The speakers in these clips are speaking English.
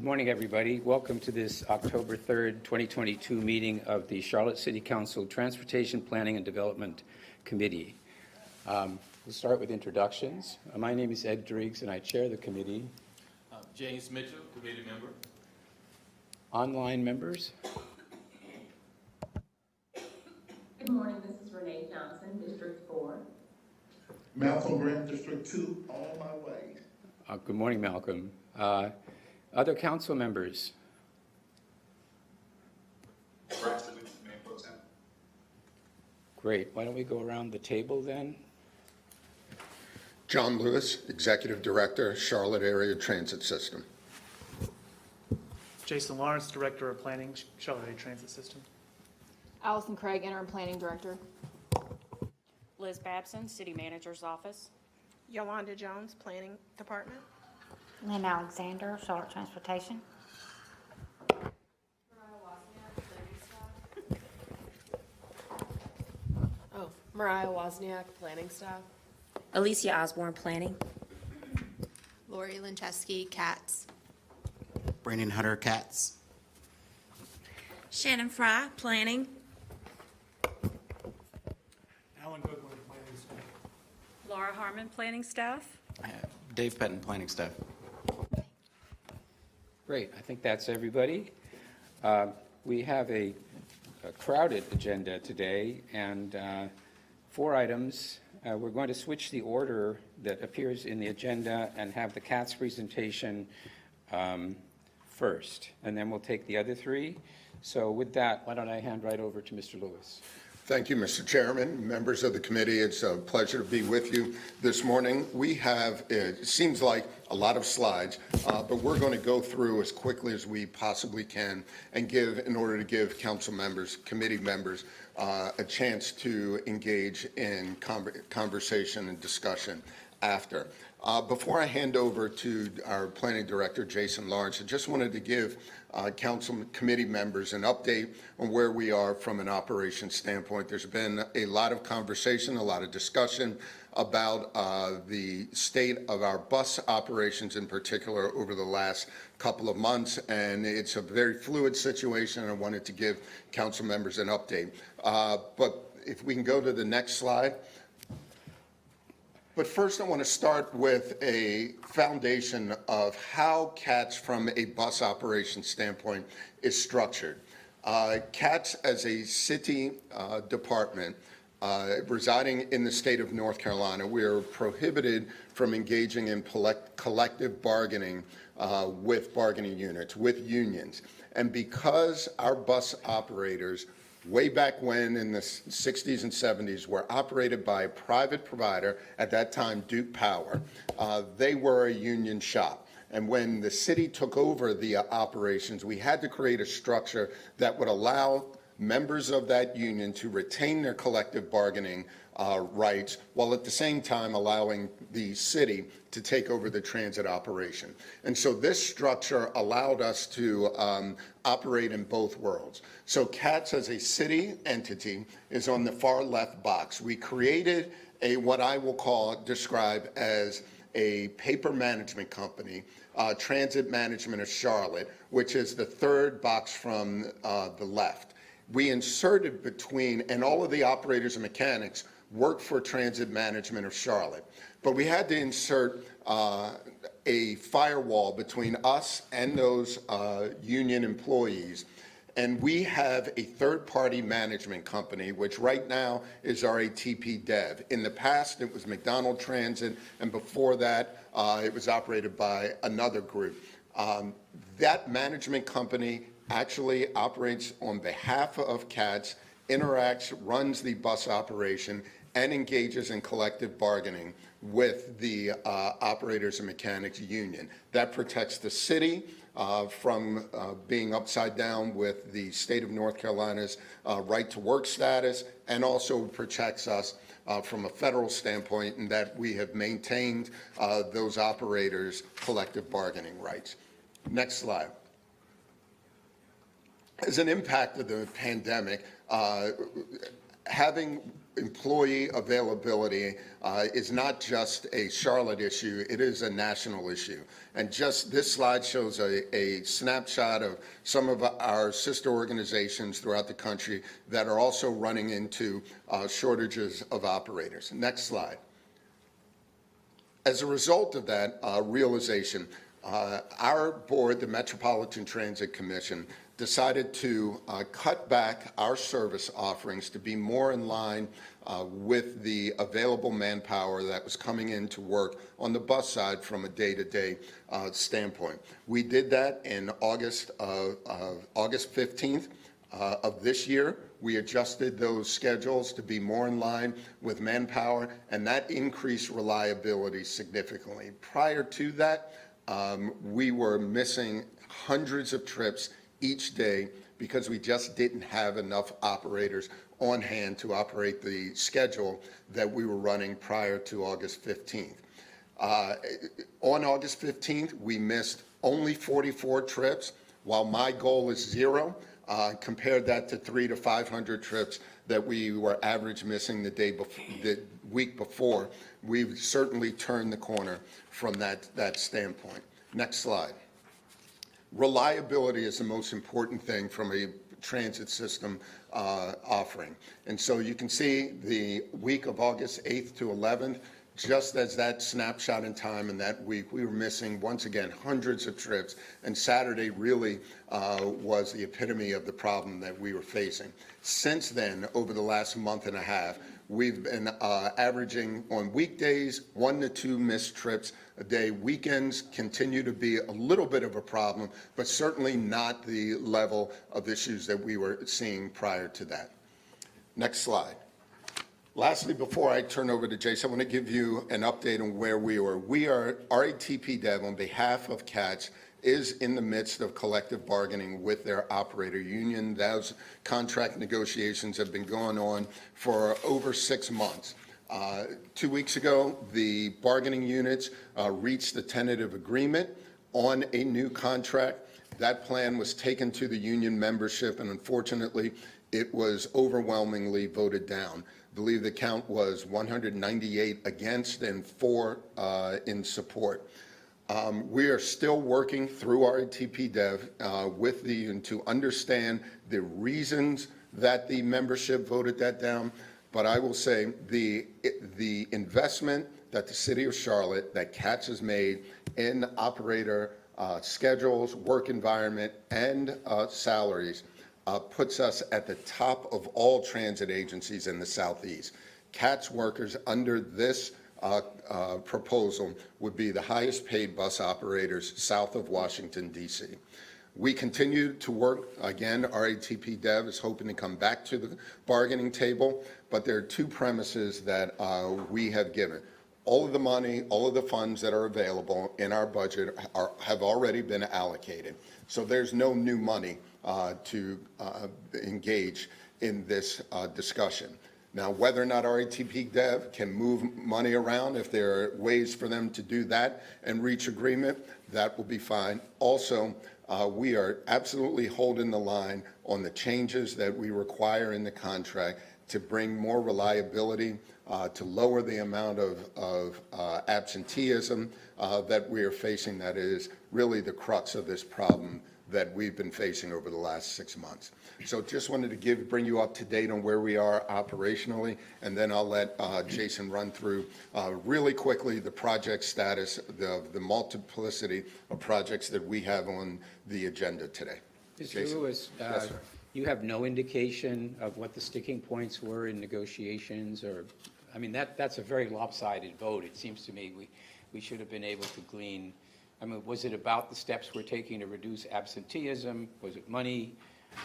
Good morning, everybody. Welcome to this October 3rd, 2022 meeting of the Charlotte City Council Transportation Planning and Development Committee. We'll start with introductions. My name is Ed Driggs, and I chair the committee. James Mitchell, committee member. Online members. Good morning, this is Renee Johnson, District 4. Malcolm Grant, District 2, on my way. Good morning, Malcolm. Other council members. Great. Why don't we go around the table then? John Lewis, Executive Director, Charlotte Area Transit System. Jason Lawrence, Director of Planning, Charlotte Area Transit System. Allison Craig, Interim Planning Director. Liz Babson, City Manager's Office. Yolanda Jones, Planning Department. Lynn Alexander, Charlotte Transportation. Mariah Wozniak, Planning Staff. Alicia Osborne, Planning. Lori Lincheski, Cats. Brandon Hutter, Cats. Shannon Fry, Planning. Alan Goodwin, Planning Staff. Laura Harmon, Planning Staff. Dave Pettin, Planning Staff. Great. I think that's everybody. We have a crowded agenda today, and 4 items. We're going to switch the order that appears in the agenda and have the CATS presentation first, and then we'll take the other 3. So with that, why don't I hand right over to Mr. Lewis. Thank you, Mr. Chairman, members of the committee. It's a pleasure to be with you this morning. We have, it seems like, a lot of slides, but we're going to go through as quickly as we possibly can and in order to give council members, committee members, a chance to engage in conversation and discussion after. Before I hand over to our planning director, Jason Lawrence, I just wanted to give council committee members an update on where we are from an operations standpoint. There's been a lot of conversation, a lot of discussion about the state of our bus operations in particular over the last couple of months, and it's a very fluid situation. I wanted to give council members an update. But if we can go to the next slide. But first, I want to start with a foundation of how CATS from a bus operation standpoint is structured. CATS as a city department residing in the state of North Carolina, we are prohibited from engaging in collective bargaining with bargaining units, with unions. And because our bus operators way back when in the 60s and 70s were operated by a private provider, at that time Duke Power, they were a union shop. And when the city took over the operations, we had to create a structure that would allow members of that union to retain their collective bargaining rights, while at the same time allowing the city to take over the transit operation. And so this structure allowed us to operate in both worlds. So CATS as a city entity is on the far left box. We created what I will describe as a paper management company, Transit Management of Charlotte, which is the 3rd box from the left. We inserted between, and all of the operators and mechanics work for Transit Management of Charlotte. But we had to insert a firewall between us and those union employees. And we have a third-party management company, which right now is RATP Dev. In the past, it was McDonald Transit, and before that, it was operated by another group. That management company actually operates on behalf of CATS, interacts, runs the bus operation, and engages in collective bargaining with the operators and mechanics union. That protects the city from being upside down with the state of North Carolina's right to work status, and also protects us from a federal standpoint in that we have maintained those operators' collective bargaining rights. Next slide. As an impact of the pandemic, having employee availability is not just a Charlotte issue, it is a national issue. And just this slide shows a snapshot of some of our sister organizations throughout the country that are also running into shortages of operators. Next slide. As a result of that realization, our board, the Metropolitan Transit Commission, decided to cut back our service offerings to be more in line with the available manpower that was coming in to work on the bus side from a day-to-day standpoint. We did that in August 15th of this year. We adjusted those schedules to be more in line with manpower, and that increased reliability significantly. Prior to that, we were missing hundreds of trips each day because we just didn't have enough operators on hand to operate the schedule that we were running prior to August 15th. On August 15th, we missed only 44 trips, while my goal is 0. Compared that to 300 to 500 trips that we were average missing the week before. We've certainly turned the corner from that standpoint. Next slide. Reliability is the most important thing from a transit system offering. And so you can see the week of August 8th to 11th, just as that snapshot in time in that week, we were missing, once again, hundreds of trips, and Saturday really was the epitome of the problem that we were facing. Since then, over the last month and a half, we've been averaging on weekdays 1 to 2 missed trips a day. Weekends continue to be a little bit of a problem, but certainly not the level of issues that we were seeing prior to that. Next slide. Lastly, before I turn over to Jason, I want to give you an update on where we are. RATP Dev, on behalf of CATS, is in the midst of collective bargaining with their operator union. Those contract negotiations have been going on for over 6 months. 2 weeks ago, the bargaining units reached a tentative agreement on a new contract. That plan was taken to the union membership, and unfortunately, it was overwhelmingly voted down. I believe the count was 198 against and 4 in support. We are still working through RATP Dev with the union to understand the reasons that the membership voted that down. But I will say the investment that the city of Charlotte, that CATS has made in operator schedules, work environment, and salaries puts us at the top of all transit agencies in the Southeast. CATS workers under this proposal would be the highest paid bus operators south of Washington, D.C. We continue to work. Again, RATP Dev is hoping to come back to the bargaining table, but there are 2 premises that we have given. All of the money, all of the funds that are available in our budget have already been allocated. So there's no new money to engage in this discussion. Now, whether or not RATP Dev can move money around, if there are ways for them to do that and reach agreement, that will be fine. Also, we are absolutely holding the line on the changes that we require in the contract to bring more reliability, to lower the amount of absenteeism that we are facing. That is really the crux of this problem that we've been facing over the last 6 months. So just wanted to bring you up to date on where we are operationally, and then I'll let Jason run through really quickly the project status, the multiplicity of projects that we have on the agenda today. Mr. Lewis, Yes, sir. you have no indication of what the sticking points were in negotiations, or, I mean, that's a very lopsided vote. It seems to me we should have been able to glean. I mean, was it about the steps we're taking to reduce absenteeism? Was it money?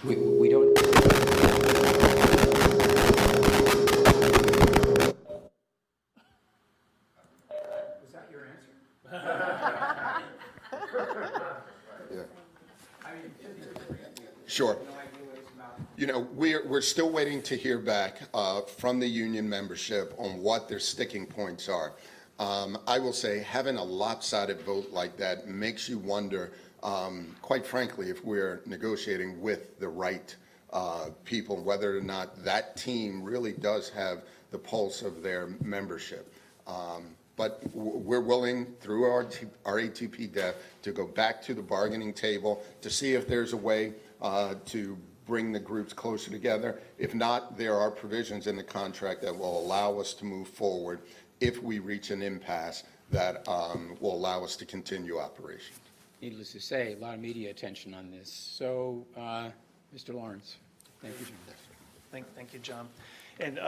We don't. Was that your answer? Yeah. Sure. You know, we're still waiting to hear back from the union membership on what their sticking points are. I will say having a lopsided vote like that makes you wonder, quite frankly, if we're negotiating with the right people, whether or not that team really does have the pulse of their membership. But we're willing, through our ATP DEF, to go back to the bargaining table to see if there's a way to bring the groups closer together. If not, there are provisions in the contract that will allow us to move forward if we reach an impasse that will allow us to continue operations. Needless to say, a lot of media attention on this. So, Mr. Lawrence, thank you, John. Thank you, John. And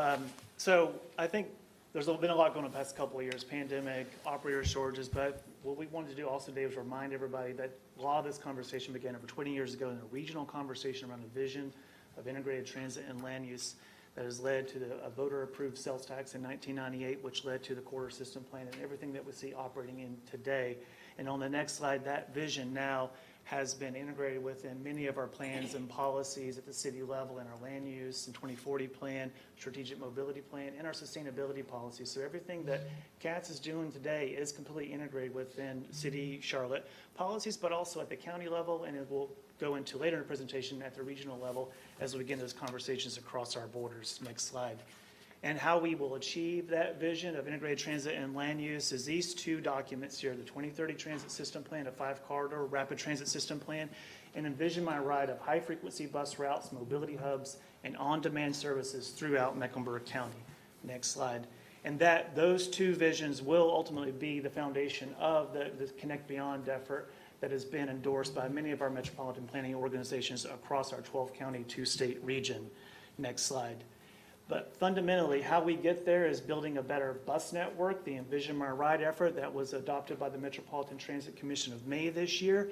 so I think there's been a lot going on the past couple of years, pandemic, operator shortages, but what we wanted to do also today was remind everybody that a lot of this conversation began over 20 years ago in a regional conversation around a vision of integrated transit and land use that has led to a voter-approved sales tax in 1998, which led to the quarter system plan and everything that we see operating in today. And on the next slide, that vision now has been integrated within many of our plans and policies at the city level in our land use and 2040 plan, strategic mobility plan, and our sustainability policy. So everything that CATS is doing today is completely integrated within City Charlotte policies, but also at the county level, and it will go into later in the presentation at the regional level as we begin those conversations across our borders. Next slide. And how we will achieve that vision of integrated transit and land use is these two documents here, the 2030 Transit System Plan, a 5-corridor rapid transit system plan, and Envision My Ride of high-frequency bus routes, mobility hubs, and on-demand services throughout Mecklenburg County. Next slide. And that those two visions will ultimately be the foundation of the Connect Beyond effort that has been endorsed by many of our metropolitan planning organizations across our 12-county, 2-state region. Next slide. But fundamentally, how we get there is building a better bus network. The Envision My Ride effort that was adopted by the Metropolitan Transit Commission of May this year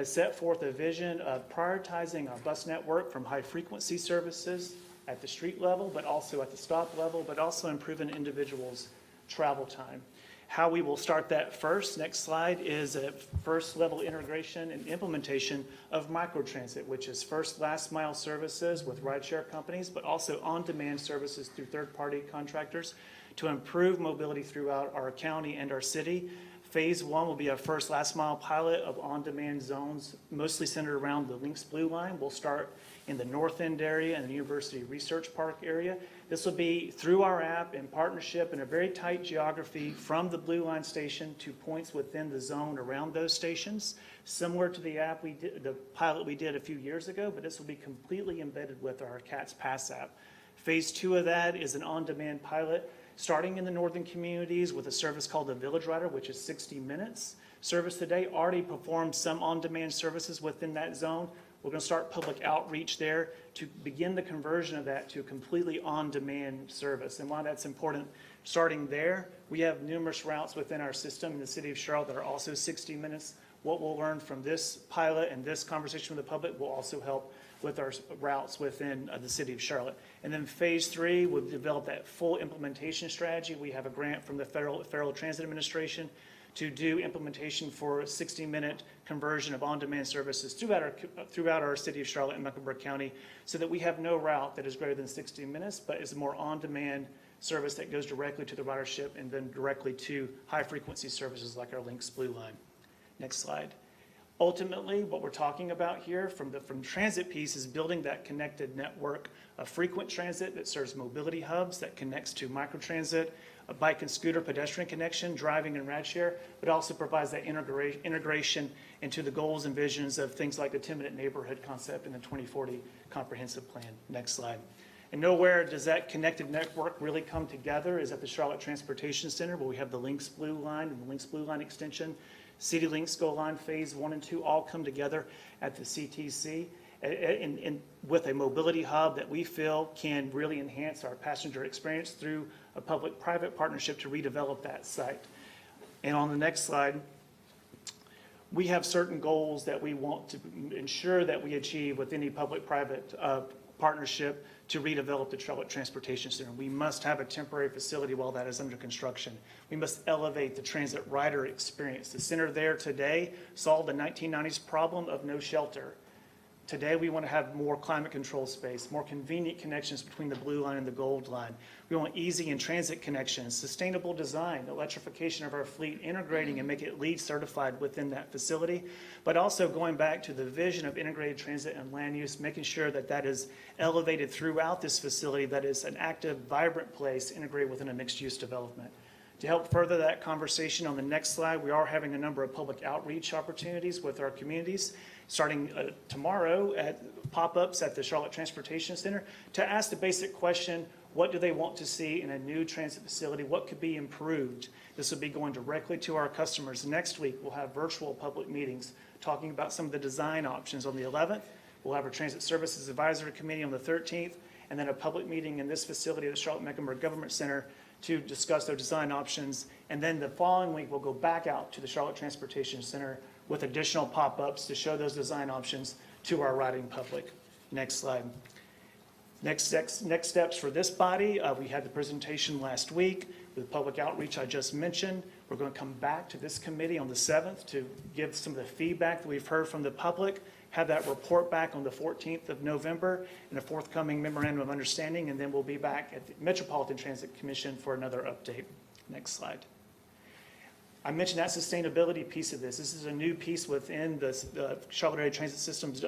set forth a vision of prioritizing our bus network from high-frequency services at the street level, but also at the stop level, but also improving individuals' travel time. How we will start that first, next slide, is a first-level integration and implementation of microtransit, which is first last-mile services with rideshare companies, but also on-demand services through third-party contractors to improve mobility throughout our county and our city. Phase 1 will be our first last-mile pilot of on-demand zones, mostly centered around the Lynx Blue Line. We'll start in the North End area and the University Research Park area. This will be through our app in partnership in a very tight geography from the Blue Line station to points within the zone around those stations, similar to the app the pilot we did a few years ago, but this will be completely embedded with our CATS Pass app. Phase 2 of that is an on-demand pilot starting in the northern communities with a service called the Village Rider, which is 60 minutes. Service today already performs some on-demand services within that zone. We're going to start public outreach there to begin the conversion of that to a completely on-demand service. And why that's important, starting there, we have numerous routes within our system in the city of Charlotte that are also 60 minutes. What we'll learn from this pilot and this conversation with the public will also help with our routes within the city of Charlotte. And then phase 3, we'll develop that full implementation strategy. We have a grant from the Federal Transit Administration to do implementation for a 60-minute conversion of on-demand services throughout our city of Charlotte and Mecklenburg County, so that we have no route that is greater than 60 minutes, but is a more on-demand service that goes directly to the ridership and then directly to high-frequency services like our Lynx Blue Line. Next slide. Ultimately, what we're talking about here from the transit piece is building that connected network of frequent transit that serves mobility hubs, that connects to microtransit, a bike and scooter pedestrian connection, driving and rideshare, but also provides that integration into the goals and visions of things like the 10-minute neighborhood concept and the 2040 comprehensive plan. Next slide. And nowhere does that connected network really come together is at the Charlotte Transportation Center, where we have the Lynx Blue Line and the Lynx Blue Line extension. City Lynx Go Line Phase 1 and 2 all come together at the CTC with a mobility hub that we feel can really enhance our passenger experience through a public-private partnership to redevelop that site. And on the next slide, we have certain goals that we want to ensure that we achieve with any public-private partnership to redevelop the Charlotte Transportation Center. We must have a temporary facility while that is under construction. We must elevate the transit rider experience. The center there today solved the 1990s problem of no shelter. Today, we want to have more climate control space, more convenient connections between the blue line and the gold line. We want easy and transit connections, sustainable design, electrification of our fleet, integrating and make it LEED certified within that facility, but also going back to the vision of integrated transit and land use, making sure that that is elevated throughout this facility, that is an active, vibrant place integrated within a mixed-use development. To help further that conversation, on the next slide, we are having a number of public outreach opportunities with our communities, starting tomorrow at pop-ups at the Charlotte Transportation Center, to ask the basic question, what do they want to see in a new transit facility? What could be improved? This will be going directly to our customers. Next week, we'll have virtual public meetings talking about some of the design options. On the 11th, we'll have our Transit Services Advisory Committee on the 13th, and then a public meeting in this facility at the Charlotte-Mecklenburg Government Center to discuss their design options. And then the following week, we'll go back out to the Charlotte Transportation Center with additional pop-ups to show those design options to our riding public. Next slide. Next steps for this body, we had the presentation last week with public outreach I just mentioned. We're going to come back to this committee on the 7th to give some of the feedback that we've heard from the public, have that report back on the 14th of November in a forthcoming memorandum of understanding, and then we'll be back at the Metropolitan Transit Commission for another update. Next slide. I mentioned that sustainability piece of this. This is a new piece within the Charlotte Area Transit Systems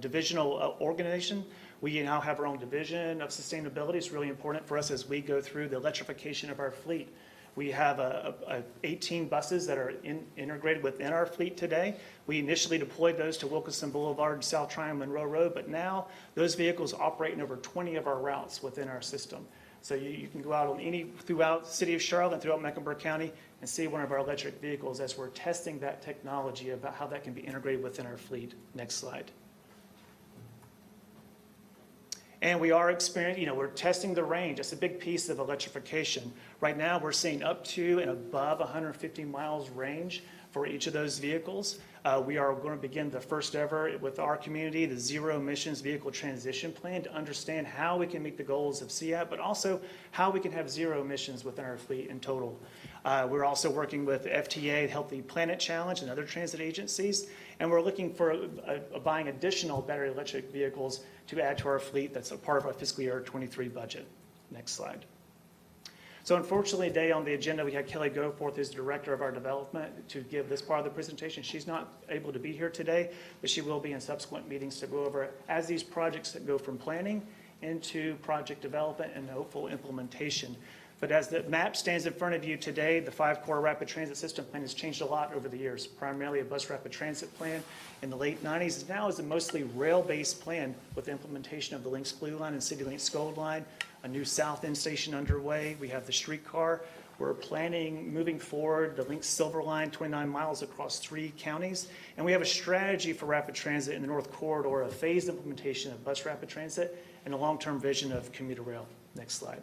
divisional organization. We now have our own division of sustainability. It's really important for us as we go through the electrification of our fleet. We have 18 buses that are integrated within our fleet today. We initially deployed those to Wilkinson Boulevard, South Tryon, Monroe Road, but now those vehicles operate in over 20 of our routes within our system. So you can go out on throughout the city of Charlotte and throughout Mecklenburg County and see one of our electric vehicles as we're testing that technology about how that can be integrated within our fleet. Next slide. And we are experiencing, we're testing the range. That's a big piece of electrification. Right now, we're seeing up to and above 150 miles range for each of those vehicles. We are going to begin the first ever with our community, the Zero Emissions Vehicle Transition Plan, to understand how we can meet the goals of CIAP, but also how we can have zero emissions within our fleet in total. We're also working with FTA, Healthy Planet Challenge, and other transit agencies, and we're looking for buying additional battery electric vehicles to add to our fleet. That's a part of our fiscal year 23 budget. Next slide. So unfortunately, today on the agenda, we had Kelly Goforth, who's the director of our development, to give this part of the presentation. She's not able to be here today, but she will be in subsequent meetings to go over as these projects that go from planning into project development and hopeful implementation. But as the map stands in front of you today, the 5-core rapid transit system plan has changed a lot over the years. Primarily a bus rapid transit plan in the late 90s. Now is a mostly rail-based plan with the implementation of the Lynx Blue Line and CityLynx Gold Line, a new South End station underway. We have the streetcar. We're planning, moving forward, the Lynx Silver Line, 29 miles across 3 counties. And we have a strategy for rapid transit in the North Corridor, a phased implementation of bus rapid transit, and a long-term vision of commuter rail. Next slide.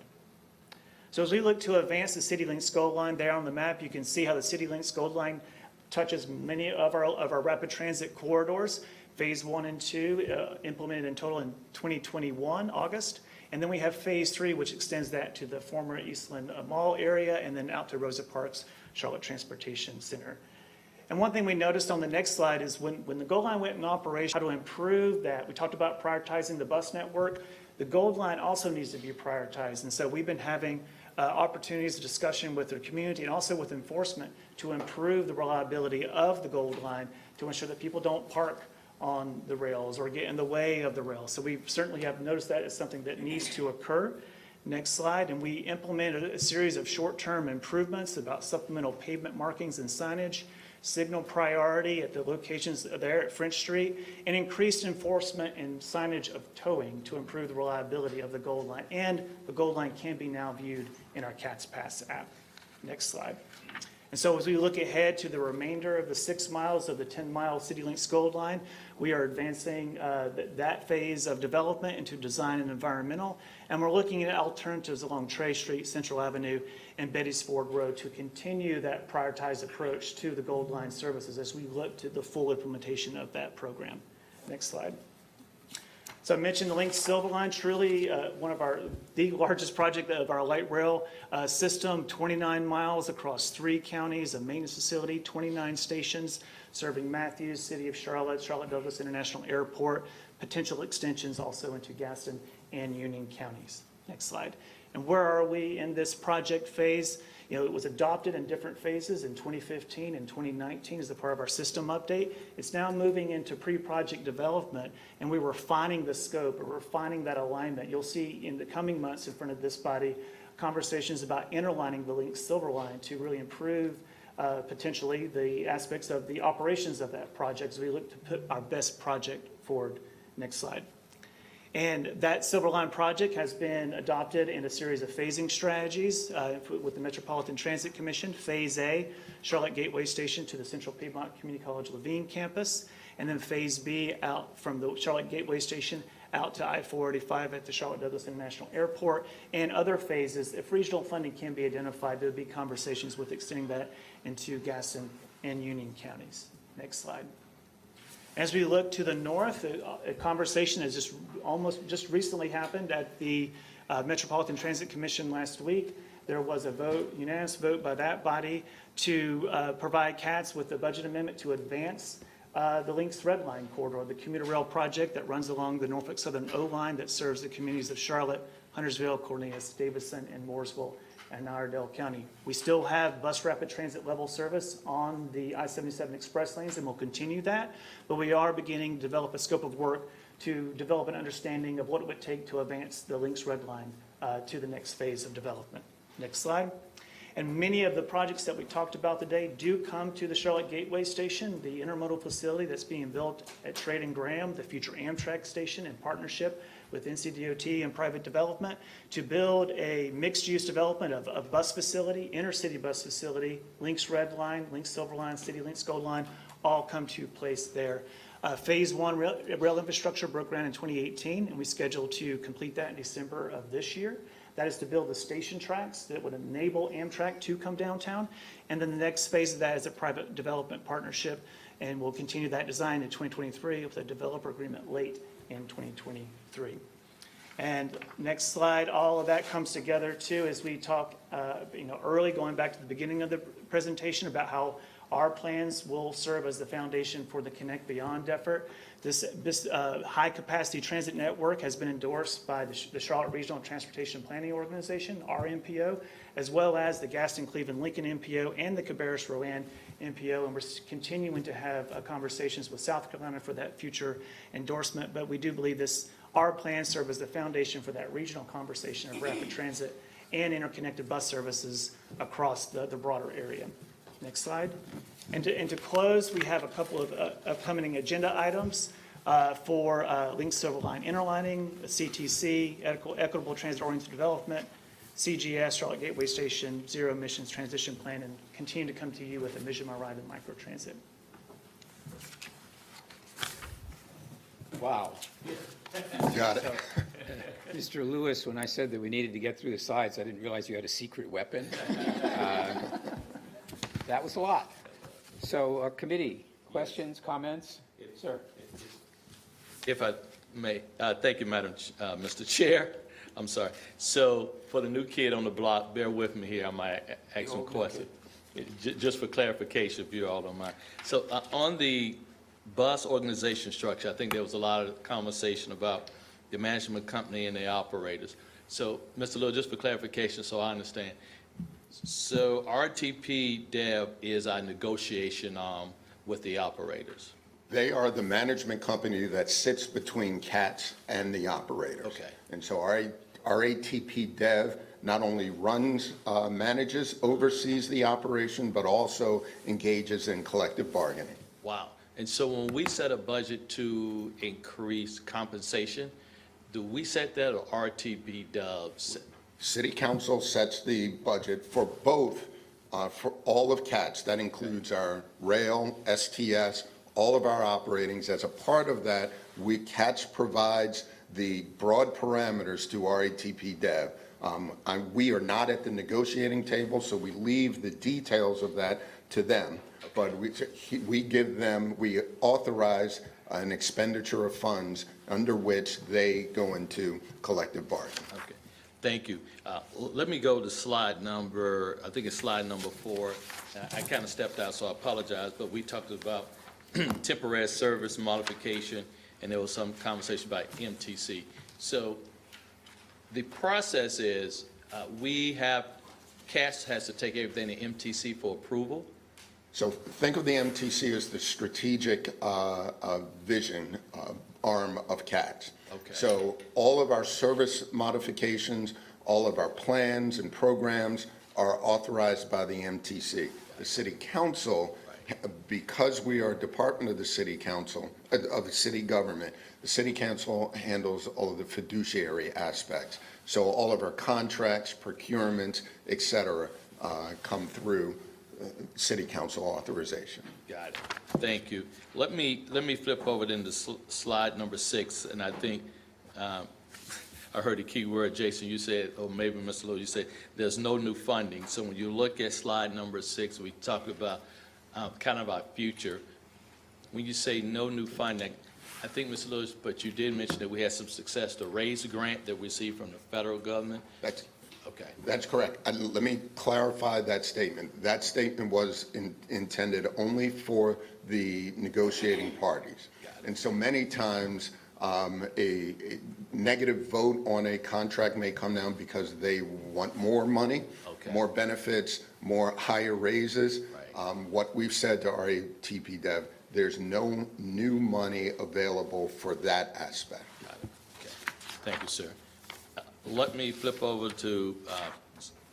So as we look to advance the CityLynx Gold Line, there on the map, you can see how the CityLynx Gold Line touches many of our rapid transit corridors. Phase 1 and 2 implemented in total in 2021, August. And then we have phase 3, which extends that to the former Eastland Mall area and then out to Rosa Parks Charlotte Transportation Center. And one thing we noticed on the next slide is when the Gold Line went in operation, how to improve that. We talked about prioritizing the bus network. The Gold Line also needs to be prioritized. And so we've been having opportunities of discussion with the community and also with enforcement to improve the reliability of the Gold Line to ensure that people don't park on the rails or get in the way of the rails. So we certainly have noticed that as something that needs to occur. Next slide. And we implemented a series of short-term improvements about supplemental pavement markings and signage, signal priority at the locations there at French Street, and increased enforcement and signage of towing to improve the reliability of the Gold Line. And the Gold Line can be now viewed in our CATS Pass app. Next slide. And so as we look ahead to the remainder of the 6 miles of the 10-mile CityLynx Gold Line, we are advancing that phase of development into design and environmental, and we're looking at alternatives along Trey Street, Central Avenue, and Betty's Ford Road to continue that prioritized approach to the Gold Line services as we look to the full implementation of that program. Next slide. So I mentioned the Lynx Silver Line, truly one of the largest project of our light rail system, 29 miles across 3 counties, a maintenance facility, 29 stations, serving Matthews, City of Charlotte, Charlotte Douglas International Airport, potential extensions also into Gaston and Union counties. Next slide. And where are we in this project phase? You know, it was adopted in different phases in 2015 and 2019 as a part of our system update. It's now moving into pre-project development, and we're refining the scope, or refining that alignment. You'll see in the coming months in front of this body, conversations about interlining the Lynx Silver Line to really improve potentially the aspects of the operations of that project as we look to put our best project forward. Next slide. And that Silver Line project has been adopted in a series of phasing strategies with the Metropolitan Transit Commission. Phase A, Charlotte Gateway Station to the Central Piedmont Community College Levine campus. And then Phase B, out from the Charlotte Gateway Station out to I-485 at the Charlotte Douglas International Airport. And other phases, if regional funding can be identified, there'll be conversations with extending that into Gaston and Union counties. Next slide. As we look to the north, a conversation has just recently happened at the Metropolitan Transit Commission last week. There was a vote, unanimous vote by that body to provide CATS with a budget amendment to advance the Lynx Red Line corridor, the commuter rail project that runs along the Norfolk Southern O line that serves the communities of Charlotte, Huntersville, Cornelius, Davison, and Mooresville, and Iredell County. We still have bus rapid transit level service on the I-77 express lanes, and we'll continue that, but we are beginning to develop a scope of work to develop an understanding of what it would take to advance the Lynx Red Line to the next phase of development. Next slide. And many of the projects that we talked about today do come to the Charlotte Gateway Station, the intermodal facility that's being built at Trade and Graham, the future Amtrak station, in partnership with NCDOT and private development to build a mixed-use development of a bus facility, intercity bus facility, Lynx Red Line, Lynx Silver Line, City Lynx Gold Line, all come to place there. Phase 1 rail infrastructure broke ground in 2018, and we scheduled to complete that in December of this year. That is to build the station tracks that would enable Amtrak to come downtown. And then the next phase of that is a private development partnership, and we'll continue that design in 2023 with a developer agreement late in 2023. And next slide, all of that comes together too as we talk early, going back to the beginning of the presentation about how our plans will serve as the foundation for the Connect Beyond effort. This high-capacity transit network has been endorsed by the Charlotte Regional Transportation Planning Organization, RMPO, as well as the Gaston Cleveland Lincoln MPO and the Cabarrus Rowan MPO, and we're continuing to have conversations with South Carolina for that future endorsement. But we do believe our plans serve as the foundation for that regional conversation of rapid transit and interconnected bus services across the broader area. Next slide. And to close, we have a couple of upcoming agenda items for Lynx Silver Line interlining, CTC, Equitable Transit-Oriented Development, CGS, Charlotte Gateway Station, Zero Emissions Transition Plan, and continue to come to you with a Vision My Ride and microtransit. Wow. Got it. Mr. Lewis, when I said that we needed to get through the slides, I didn't realize you had a secret weapon. That was a lot. So, committee, questions, comments? Sir. If I may, thank you, Mr. Chair. I'm sorry. So for the new kid on the block, bear with me here. I might ask some questions. Just for clarification, if you all don't mind. So on the bus organization structure, I think there was a lot of conversation about the management company and the operators. So, Mr. Lewis, just for clarification, so I understand. So RTP Dev is our negotiation arm with the operators. They are the management company that sits between CATS and the operators. Okay. And so our ATP Dev not only runs, manages, oversees the operation, but also engages in collective bargaining. Wow. And so when we set a budget to increase compensation, do we set that or RTP Dev? City Council sets the budget for both, for all of CATS. That includes our rail, STS, all of our operatings. As a part of that, CATS provides the broad parameters to our ATP Dev. We are not at the negotiating table, so we leave the details of that to them. But we authorize an expenditure of funds under which they go into collective bargaining. Okay, thank you. Let me go to slide number, I think it's slide number 4. I kind of stepped out, so I apologize, but we talked about temporary service modification, and there was some conversation about MTC. So the process is, CATS has to take everything to MTC for approval? So think of the MTC as the strategic vision arm of CATS. Okay. So all of our service modifications, all of our plans and programs are authorized by the MTC. The City Council, because we are a department of the City Council, of the city government, the City Council handles all of the fiduciary aspects. So all of our contracts, procurements, et cetera, come through City Council authorization. Got it. Thank you. Let me flip over into slide number 6, and I think I heard a key word, Jason, you said, or maybe Mr. Lowe, you said, there's no new funding. So when you look at slide number 6, we talk about kind of our future. When you say no new funding, I think, Mr. Lewis, but you did mention that we had some success to raise the grant that we received from the federal government. That's correct. And let me clarify that statement. That statement was intended only for the negotiating parties. And so many times, a negative vote on a contract may come down because they want more money, more benefits, more higher raises. What we've said to RATP Dev, there's no new money available for that aspect. Got it. Okay. Thank you, sir. Let me flip over to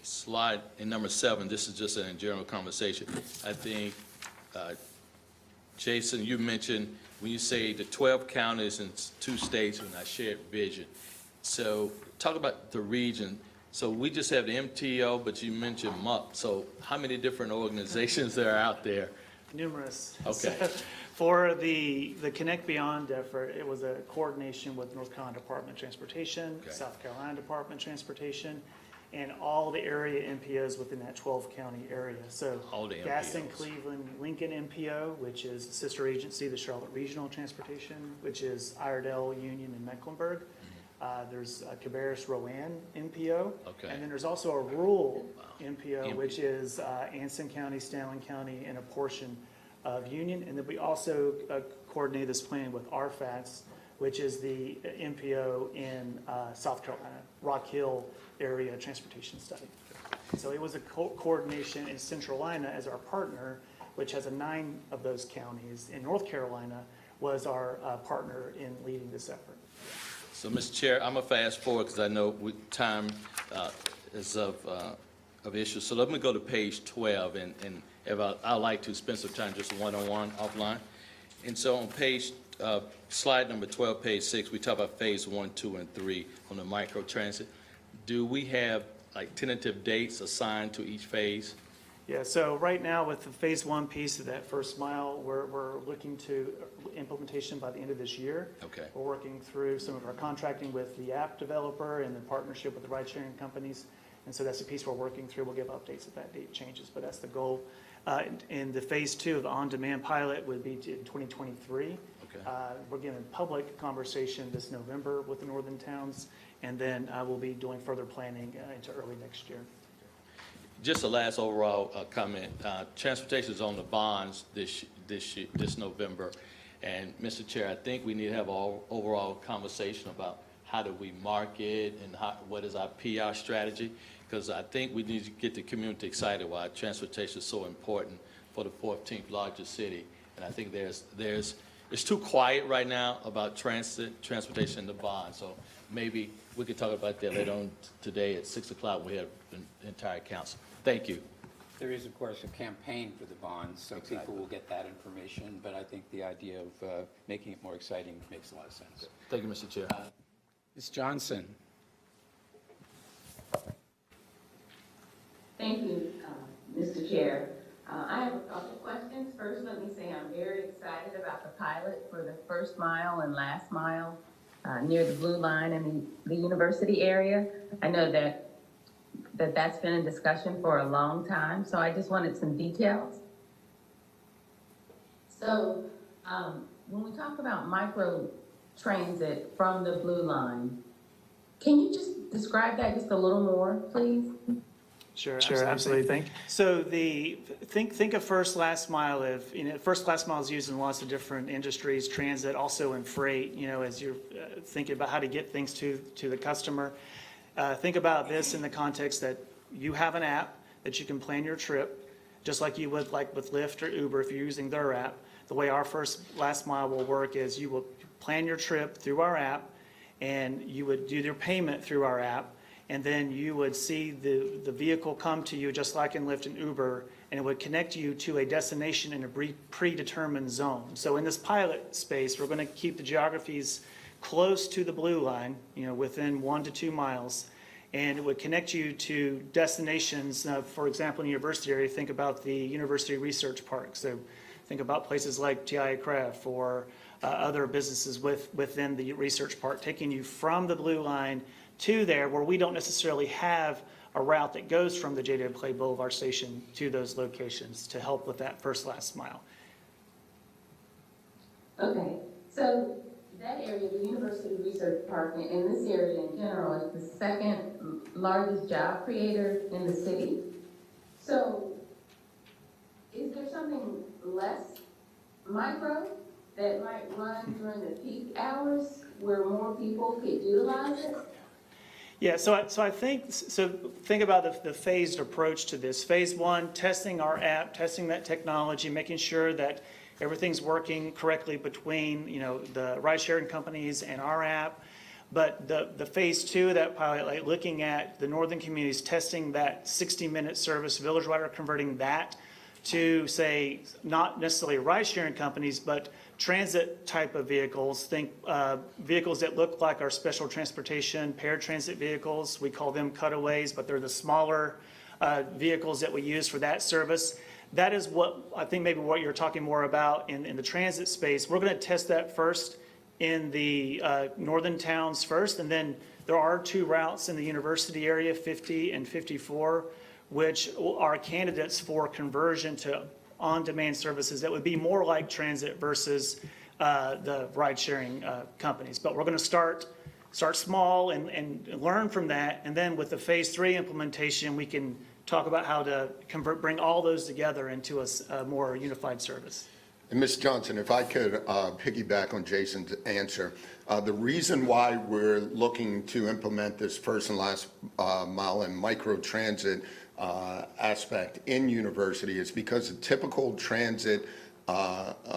slide in number 7. This is just a general conversation. I think, Jason, you mentioned when you say the 12 counties and 2 states in our shared vision. So talk about the region. So we just have the MTO, but you mentioned MUP. So how many different organizations there are out there? Numerous. Okay. For the Connect Beyond effort, it was a coordination with North Carolina Department of Transportation, South Carolina Department of Transportation, and all the area MPOs within that 12-county area. So All the Gaston, MPOs. Cleveland, Lincoln MPO, which is a sister agency, the Charlotte Regional Transportation, which is Iredell, Union, and Mecklenburg. There's Cabarrus, Rowan MPO. Okay. And then there's also a rural MPO, which is Anson County, Stanley County, and a portion of Union. And then we also coordinate this plan with RFATS, which is the MPO in South Carolina, Rock Hill Area Transportation Study. So it was a coordination in Central Carolina as our partner, which has 9 of those counties. In North Carolina was our partner in leading this effort. So, Mr. Chair, I'm going to fast forward because I know time is of issue. So let me go to page 12, and if I'd like to spend some time just one-on-one offline. And so on page, slide number 12, page 6, we talk about phase 1, 2, and 3 on the micro transit. Do we have like tentative dates assigned to each phase? Yeah, so right now with the phase 1 piece of that first mile, we're looking to implementation by the end of this year. Okay. We're working through some of our contracting with the app developer and the partnership with the ride-sharing companies. And so that's the piece we're working through. We'll give updates if that date changes, but that's the goal. And the phase 2 of the on-demand pilot would be in 2023. Okay. We're giving public conversation this November with the northern towns, and then we'll be doing further planning into early next year. Just a last overall comment. Transportation is on the bonds this November. And Mr. Chair, I think we need to have an overall conversation about how do we market and what is our PR strategy? Because I think we need to get the community excited why transportation is so important for the 14th largest city. And I think it's too quiet right now about transportation in the bond. So maybe we could talk about that later on today at 6 o'clock. We have the entire council. Thank you. There is, of course, a campaign for the bonds, so people will get that information, but I think the idea of making it more exciting makes a lot of sense. Thank you, Mr. Chair. Ms. Johnson. Thank you, Mr. Chair. I have a couple of questions. First, let me say I'm very excited about the pilot for the first mile and last mile near the Blue Line and the university area. I know that's been in discussion for a long time, so I just wanted some details. So when we talk about micro transit from the Blue Line. Can you just describe that just a little more, please? Sure, absolutely. So think of first last mile. If first last mile is used in lots of different industries, transit, also in freight. As you're thinking about how to get things to the customer, think about this in the context that you have an app that you can plan your trip, just like you would like with Lyft or Uber if you're using their app. The way our first last mile will work is you will plan your trip through our app, and you would do your payment through our app. And then you would see the vehicle come to you, just like in Lyft and Uber, and it would connect you to a destination in a predetermined zone. So in this pilot space, we're going to keep the geographies close to the Blue Line, within 1 to 2 miles. And it would connect you to destinations, for example, in the university area, think about the University Research Park. So think about places like TIAA-CREF or other businesses within the research park, taking you from the Blue Line to there, where we don't necessarily have a route that goes from the J.W. Clay Boulevard station to those locations to help with that first last mile. Okay, so that area, the University Research Park, in this area in general, is the second largest job creator in the city. So is there something less micro that might run during the peak hours where more people could utilize it? Yeah, so I think about the phased approach to this. Phase one, testing our app, testing that technology, making sure that everything's working correctly between, the ride-sharing companies and our app. But the phase two of that pilot, like looking at the northern communities, testing that 60-minute service, Village Rider, converting that to, say, not necessarily ride-sharing companies, but transit type of vehicles. Think vehicles that look like our special transportation paratransit vehicles. We call them cutaways, but they're the smaller vehicles that we use for that service. That is what I think maybe what you're talking more about in the transit space. We're going to test that first in the northern towns first, and then there are 2 routes in the university area, 50 and 54, which are candidates for conversion to on-demand services that would be more like transit versus the ride-sharing companies. But we're going to start small and learn from that, and then with the phase 3 implementation, we can talk about how to bring all those together into a more unified service. And Ms. Johnson, if I could piggyback on Jason's answer, the reason why we're looking to implement this first and last mile and micro transit aspect in university is because the typical transit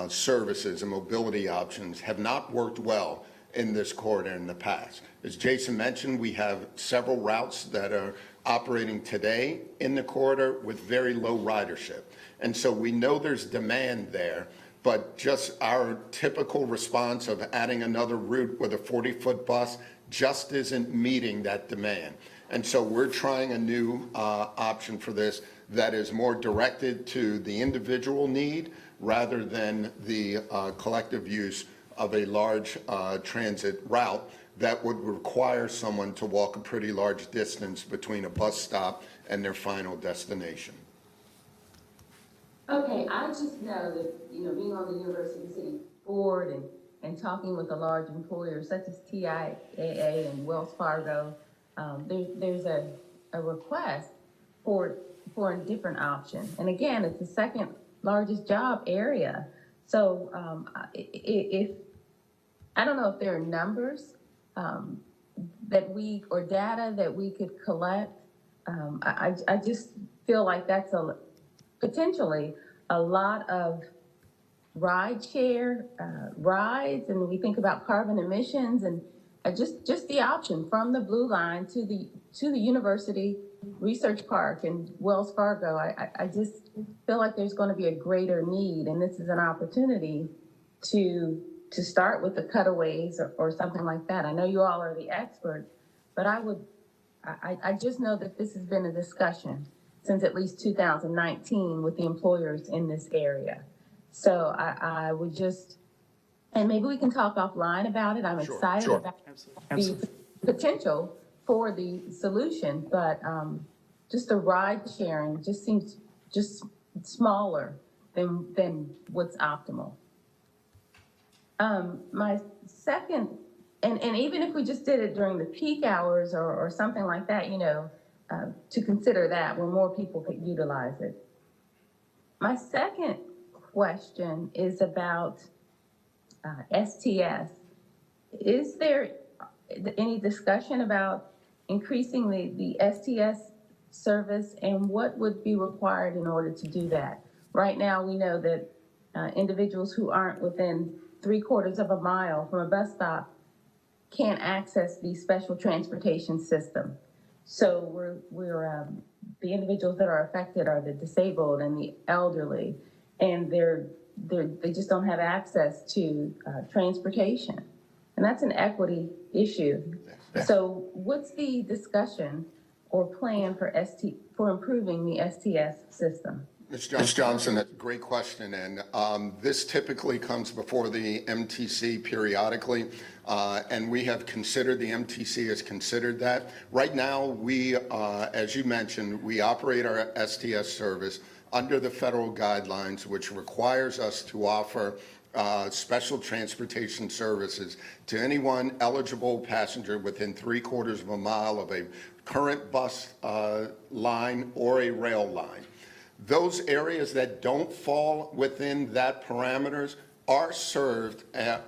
services and mobility options have not worked well in this corridor in the past. As Jason mentioned, we have several routes that are operating today in the corridor with very low ridership. And so we know there's demand there, but just our typical response of adding another route with a 40-foot bus just isn't meeting that demand. And so we're trying a new option for this that is more directed to the individual need rather than the collective use of a large transit route that would require someone to walk a pretty large distance between a bus stop and their final destination. Okay, I just know that, being on the University City Board and talking with the large employers such as TIAA and Wells Fargo, there's a request for a different option. And again, it's the second largest job area. So if I don't know if there are numbers or data that we could collect. I just feel like that's potentially a lot of ride share rides, and we think about carbon emissions and just the option from the Blue Line to the University Research Park and Wells Fargo. I just feel like there's going to be a greater need, and this is an opportunity to start with the cutaways or something like that. I know you all are the experts, but I just know that this has been a discussion since at least 2019 with the employers in this area. So I would just, and maybe we can talk offline about it. I'm excited about the potential for the solution, but just the ride sharing just seems just smaller than what's optimal. My second, and even if we just did it during the peak hours or something like that, to consider that where more people could utilize it. My second question is about STS. Is there any discussion about increasing the STS service, and what would be required in order to do that? Right now, we know that individuals who aren't within 3/4 of a mile from a bus stop can't access the special transportation system. So the individuals that are affected are the disabled and the elderly, and they just don't have access to transportation. And that's an equity issue. So what's the discussion or plan for improving the STS system? Ms. Johnson, that's a great question, and this typically comes before the MTC periodically, and we have considered, the MTC has considered that. Right now, we, as you mentioned, we operate our STS service under the federal guidelines, which requires us to offer special transportation services to anyone eligible passenger within 3/4 of a mile of a current bus line or a rail line. Those areas that don't fall within that parameters are served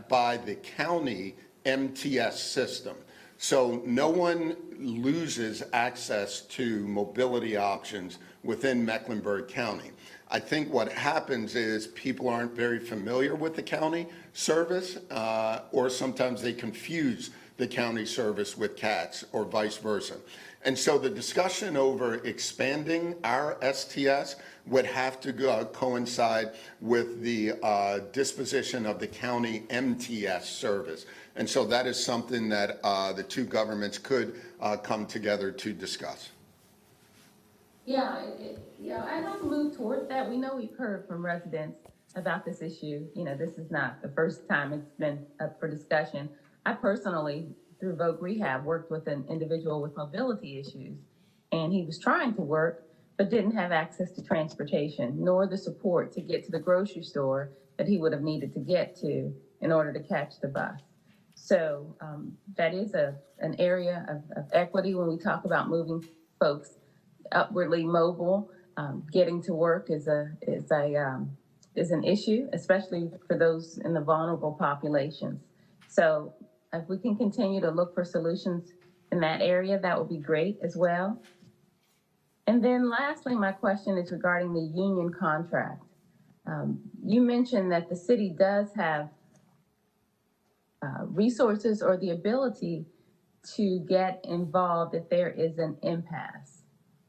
by the county MTS system. So no one loses access to mobility options within Mecklenburg County. I think what happens is people aren't very familiar with the county service, or sometimes they confuse the county service with CATS or vice versa. And so the discussion over expanding our STS would have to coincide with the disposition of the county MTS service. And so that is something that the two governments could come together to discuss. Yeah, I'd like to move towards that. We know we've heard from residents about this issue. This is not the first time it's been up for discussion. I personally, through Voc Rehab, worked with an individual with mobility issues, and he was trying to work, but didn't have access to transportation, nor the support to get to the grocery store that he would have needed to get to in order to catch the bus. So that is an area of equity when we talk about moving folks upwardly mobile. Getting to work is an issue, especially for those in the vulnerable populations. So if we can continue to look for solutions in that area, that would be great as well. And then lastly, my question is regarding the union contract. You mentioned that the city does have resources or the ability to get involved if there is an impasse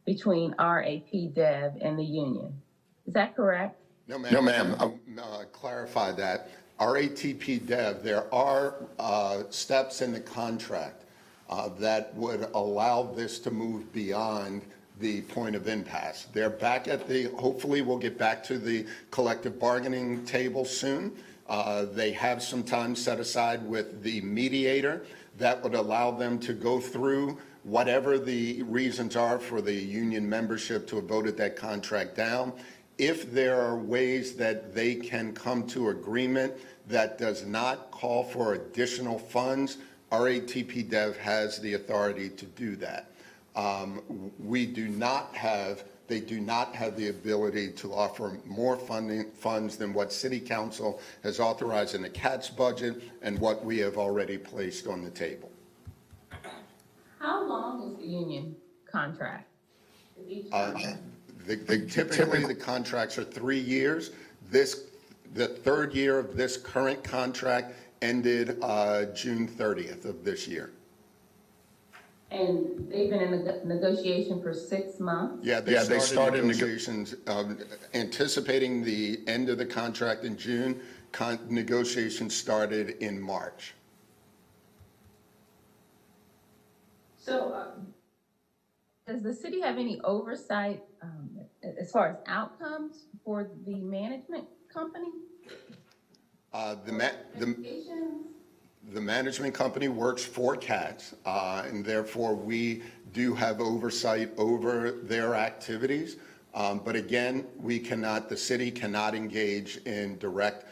between RAPDEV and the union. Is that correct? No, ma'am. I'll clarify that. RATP-DEV, there are steps in the contract that would allow this to move beyond the point of impasse. They're back at hopefully we'll get back to the collective bargaining table soon. They have some time set aside with the mediator that would allow them to go through whatever the reasons are for the union membership to have voted that contract down. If there are ways that they can come to agreement that does not call for additional funds, RATP-DEV has the authority to do that. They do not have the ability to offer more funds than what City Council has authorized in the CATS budget and what we have already placed on the table. How long is the union contract? Typically, the contracts are 3 years. The third year of this current contract ended June 30th of this year. And they've been in negotiation for 6 months? Yeah, they started negotiations, anticipating the end of the contract in June. Negotiations started in March. So does the city have any oversight as far as outcomes for the management company? The management company works for CATS, and therefore we do have oversight over their activities. But again, the city cannot engage in direct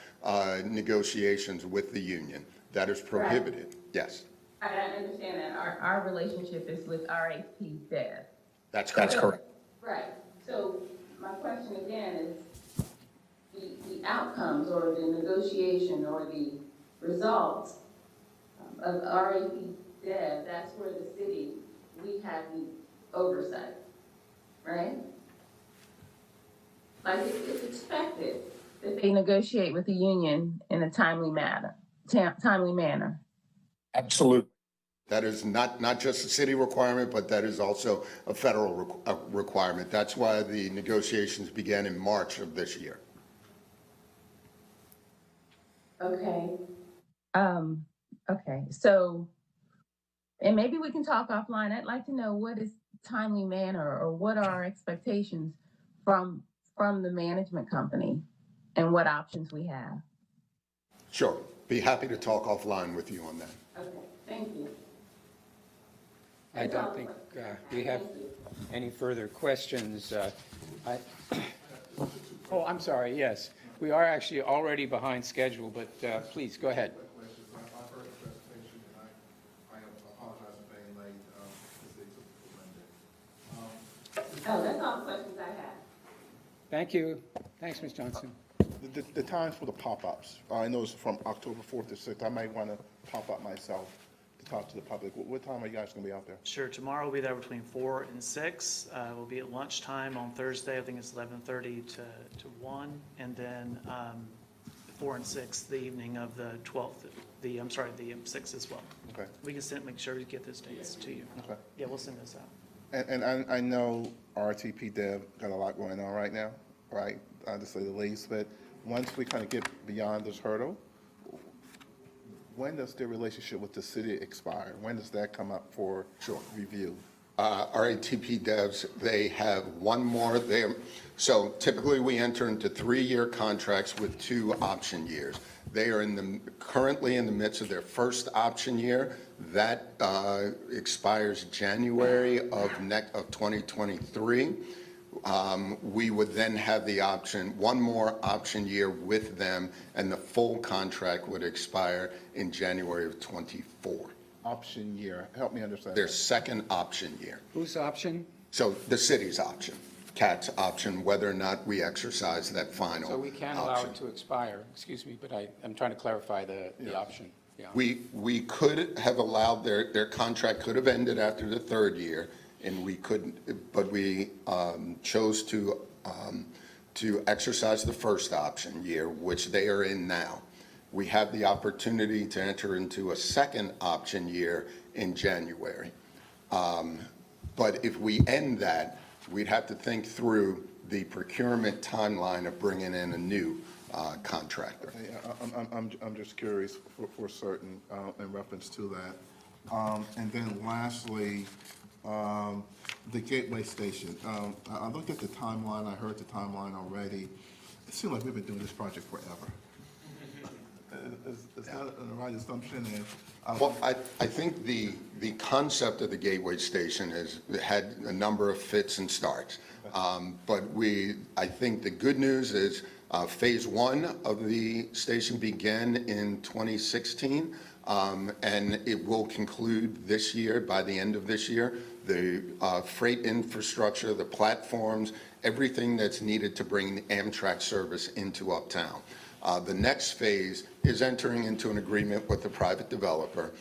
negotiations with the union. That is prohibited, yes. I understand that. Our relationship is with RAP Dev. That's correct. Right. So my question again is, the outcomes or the negotiation or the results of RAP Dev, that's where the city, we have the oversight, right? Like, it's expected that they negotiate with the union in a timely manner. Absolutely. That is not just a city requirement, but that is also a federal requirement. That's why the negotiations began in March of this year. Okay. Okay, so, and maybe we can talk offline. I'd like to know what is timely manner, or what are our expectations from the management company and what options we have. Sure. Be happy to talk offline with you on that. Okay, thank you. I don't think we have any further questions. Oh, I'm sorry, yes. We are actually already behind schedule, but please, go ahead. I've heard the presentation, and I apologize for being late. Oh, that's all the questions I have. Thank you. Thanks, Ms. Johnson. The times for the pop-ups, I know it's from October 4th to 6th. I might want to pop up myself to talk to the public. What time are you guys going to be out there? Sure, tomorrow we'll be there between 4 and 6. We'll be at lunchtime on Thursday, I think it's 11:30 to 1, and then 4 and 6 the evening of the 12th, the 6th as well. Okay. We can make sure we get those dates to you. Okay. Yeah, we'll send those out. And I know RTP Dev got a lot going on right now, right? To say the least, but once we kind of get beyond this hurdle, when does their relationship with the city expire? When does that come up for review? RATP devs, they have one more. So typically we enter into 3-year contracts with 2 option years. They are currently in the midst of their first option year. That expires January of 2023. We would then have the option, one more option year with them, and the full contract would expire in January of 24. Option year, help me understand. Their second option year. Whose option? So the city's option, CAT's option, whether or not we exercise that final So we can't allow option. it to expire, excuse me, but I'm trying to clarify the option. Yeah. We could have allowed, their contract could have ended after the 3rd year, and we couldn't, but we chose to exercise the first option year, which they are in now. We have the opportunity to enter into a second option year in January. But if we end that, we'd have to think through the procurement timeline of bringing in a new contractor. I'm just curious for certain in reference to that. And then lastly, the Gateway Station. I looked at the timeline, I heard the timeline already. It seems like we've been doing this project forever. Is that the right assumption? Well, I think the concept of the Gateway Station has had a number of fits and starts. But I think the good news is Phase 1 of the station began in 2016, and it will conclude this year, by the end of this year. The freight infrastructure, the platforms, everything that's needed to bring the Amtrak service into Uptown. The next phase is entering into an agreement with the private developer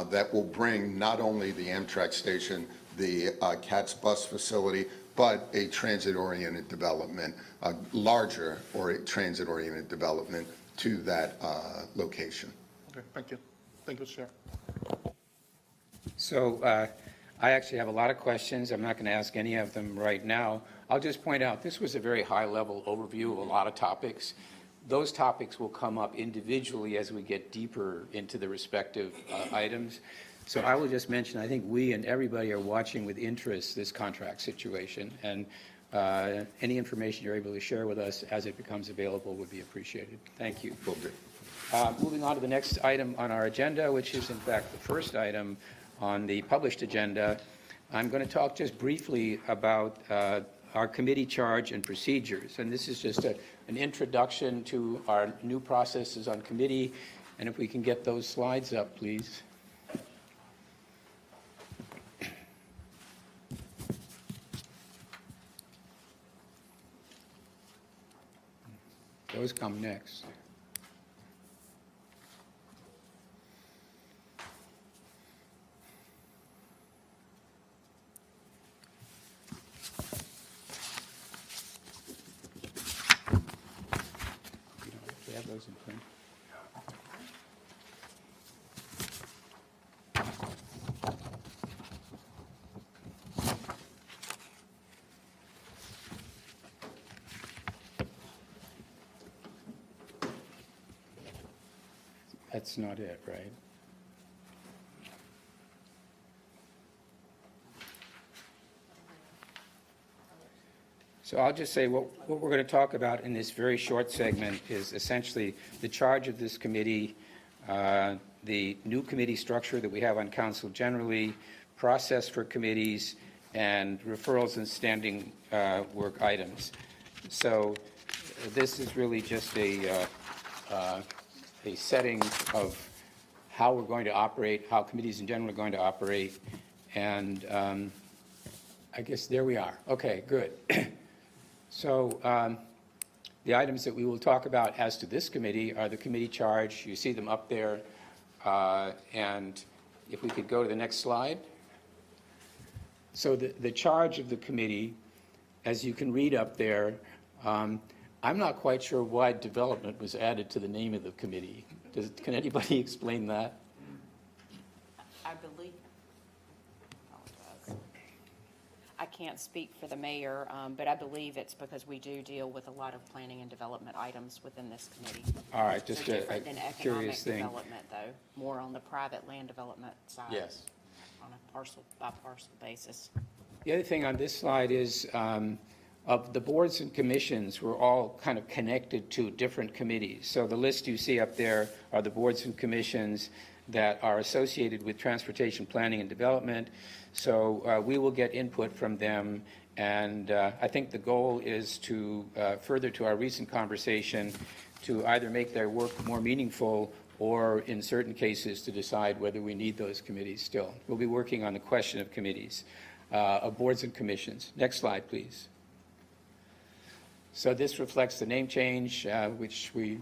that will bring not only the Amtrak station, the CATS bus facility, but a transit-oriented development, a larger transit-oriented development to that location. Okay, thank you. Thank you, Chair. So I actually have a lot of questions. I'm not going to ask any of them right now. I'll just point out, this was a very high-level overview of a lot of topics. Those topics will come up individually as we get deeper into the respective items. So I will just mention, I think we and everybody are watching with interest this contract situation, and any information you're able to share with us as it becomes available would be appreciated. Thank you. Will do. Moving on to the next item on our agenda, which is in fact the first item on the published agenda. I'm going to talk just briefly about our committee charge and procedures. And this is just an introduction to our new processes on committee. And if we can get those slides up, please. Those come next. Do you have those in print? That's not it, right? So I'll just say what we're going to talk about in this very short segment is essentially the charge of this committee, the new committee structure that we have on council generally, process for committees, and referrals and standing work items. So this is really just a setting of how we're going to operate, how committees in general are going to operate, and I guess there we are. Okay, good. So the items that we will talk about as to this committee are the committee charge. You see them up there. And if we could go to the next slide. So the charge of the committee, as you can read up there, I'm not quite sure why development was added to the name of the committee. Can anybody explain that? I believe, I can't speak for the mayor, but I believe it's because we do deal with a lot of planning and development items within this committee. All right, just So a different than economic curious thing. development, though, more on the private land development side. Yes. On a parcel by parcel basis. The other thing on this slide is of the boards and commissions, we're all kind of connected to different committees. So the list you see up there are the boards and commissions that are associated with transportation planning and development. So we will get input from them. And I think the goal is to, further to our recent conversation, to either make their work more meaningful or in certain cases to decide whether we need those committees still. We'll be working on the question of committees, of boards and commissions. Next slide, please. So this reflects the name change, which we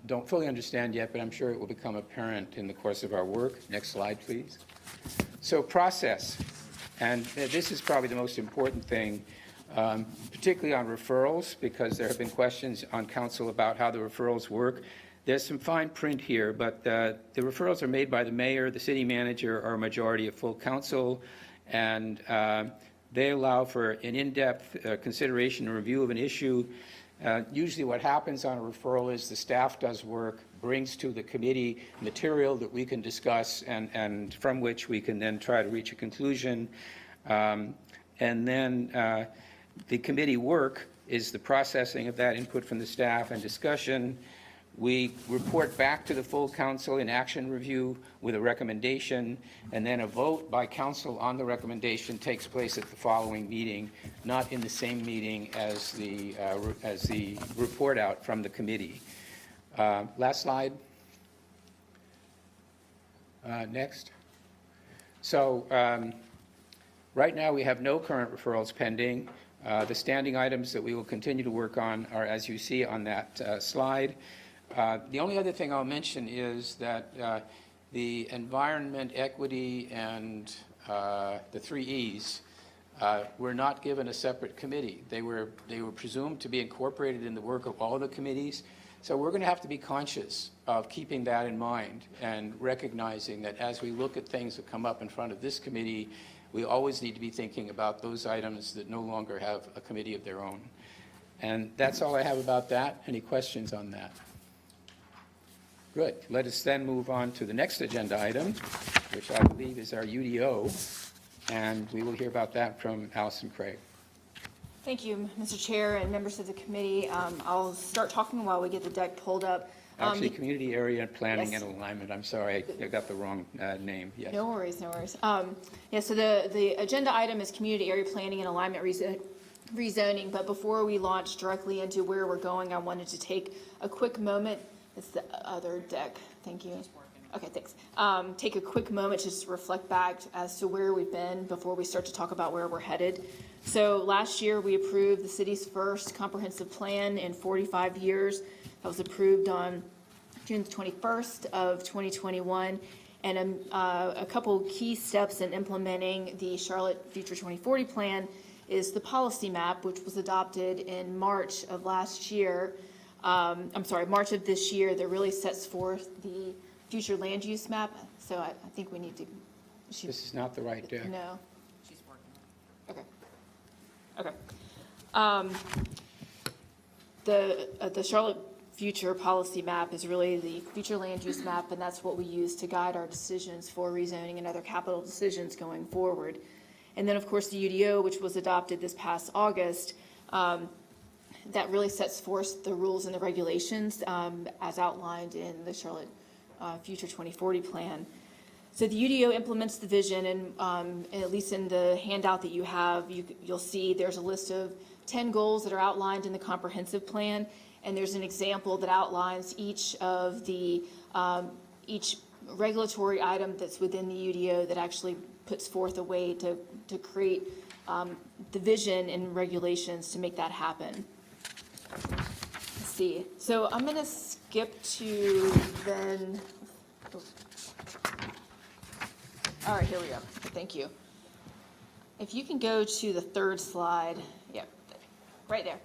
don't fully understand yet, but I'm sure it will become apparent in the course of our work. Next slide, please. So process, and this is probably the most important thing, particularly on referrals, because there have been questions on council about how the referrals work. There's some fine print here, but the referrals are made by the mayor, the city manager, or a majority of full council, and they allow for an in-depth consideration and review of an issue. Usually what happens on a referral is the staff does work, brings to the committee material that we can discuss and from which we can then try to reach a conclusion. And then the committee work is the processing of that input from the staff and discussion. We report back to the full council in action review with a recommendation, and then a vote by council on the recommendation takes place at the following meeting, not in the same meeting as the report out from the committee. Last slide. Next. So right now we have no current referrals pending. The standing items that we will continue to work on are, as you see on that slide. The only other thing I'll mention is that the environment, equity, and the 3 E's were not given a separate committee. They were presumed to be incorporated in the work of all the committees. So we're going to have to be conscious of keeping that in mind and recognizing that as we look at things that come up in front of this committee, we always need to be thinking about those items that no longer have a committee of their own. And that's all I have about that. Any questions on that? Good. Let us then move on to the next agenda item, which I believe is our UDO, and we will hear about that from Allison Craig. Thank you, Mr. Chair and members of the committee. I'll start talking while we get the deck pulled up. Actually, community area planning Yes. and alignment. I'm sorry, I got the wrong name. Yes. No worries, no worries. Yeah, so the agenda item is community area planning and alignment rezoning, but before we launch directly into where we're going, I wanted to take a quick moment. It's the other deck. Thank you. Okay, thanks. Take a quick moment to just reflect back as to where we've been before we start to talk about where we're headed. So last year, we approved the city's first comprehensive plan in 45 years. That was approved on June 21st of 2021. And a couple key steps in implementing the Charlotte Future 2040 plan is the policy map, which was adopted in March of last year. March of this year, that really sets forth the future land use map. So I think we need to. This is not the right deck. No. She's working. Okay. The Charlotte Future Policy Map is really the future land use map, and that's what we use to guide our decisions for rezoning and other capital decisions going forward. And then, of course, the UDO, which was adopted this past August, that really sets forth the rules and the regulations as outlined in the Charlotte Future 2040 plan. So the UDO implements the vision, and at least in the handout that you have, you'll see there's a list of 10 goals that are outlined in the comprehensive plan, and there's an example that outlines each of the each regulatory item that's within the UDO that actually puts forth a way to create the vision and regulations to make that happen. Let's see. So I'm going to skip to then. All right, here we go. Thank you. If you can go to the third slide. Yeah, right there.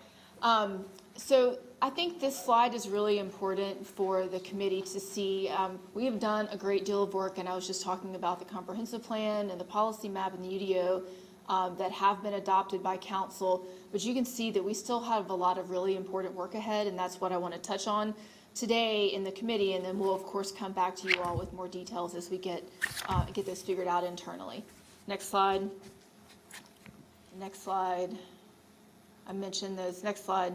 So I think this slide is really important for the committee to see. We have done a great deal of work, and I was just talking about the comprehensive plan and the policy map and the UDO that have been adopted by council. But you can see that we still have a lot of really important work ahead, and that's what I want to touch on today in the committee, and then we'll of course come back to you all with more details as we get this figured out internally. Next slide. Next slide. I mentioned those. Next slide.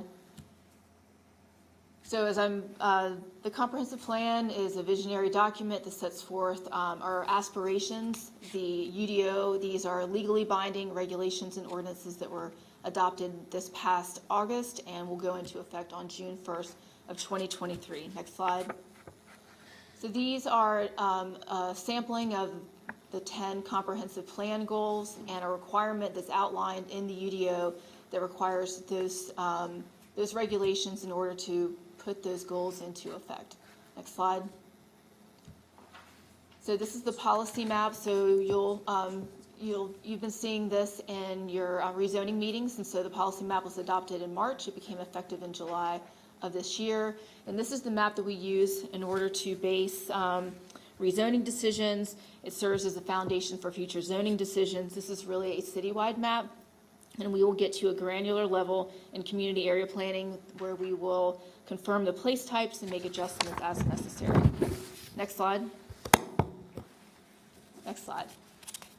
So as the comprehensive plan is a visionary document that sets forth our aspirations. The UDO, these are legally binding regulations and ordinances that were adopted this past August and will go into effect on June 1st of 2023. Next slide. So these are a sampling of the 10 comprehensive plan goals and a requirement that's outlined in the UDO that requires those regulations in order to put those goals into effect. Next slide. So this is the policy map. So you've been seeing this in your rezoning meetings, and so the policy map was adopted in March. It became effective in July of this year, and this is the map that we use in order to base rezoning decisions. It serves as a foundation for future zoning decisions. This is really a citywide map, and we will get to a granular level in community area planning where we will confirm the place types and make adjustments as necessary. Next slide. Next slide.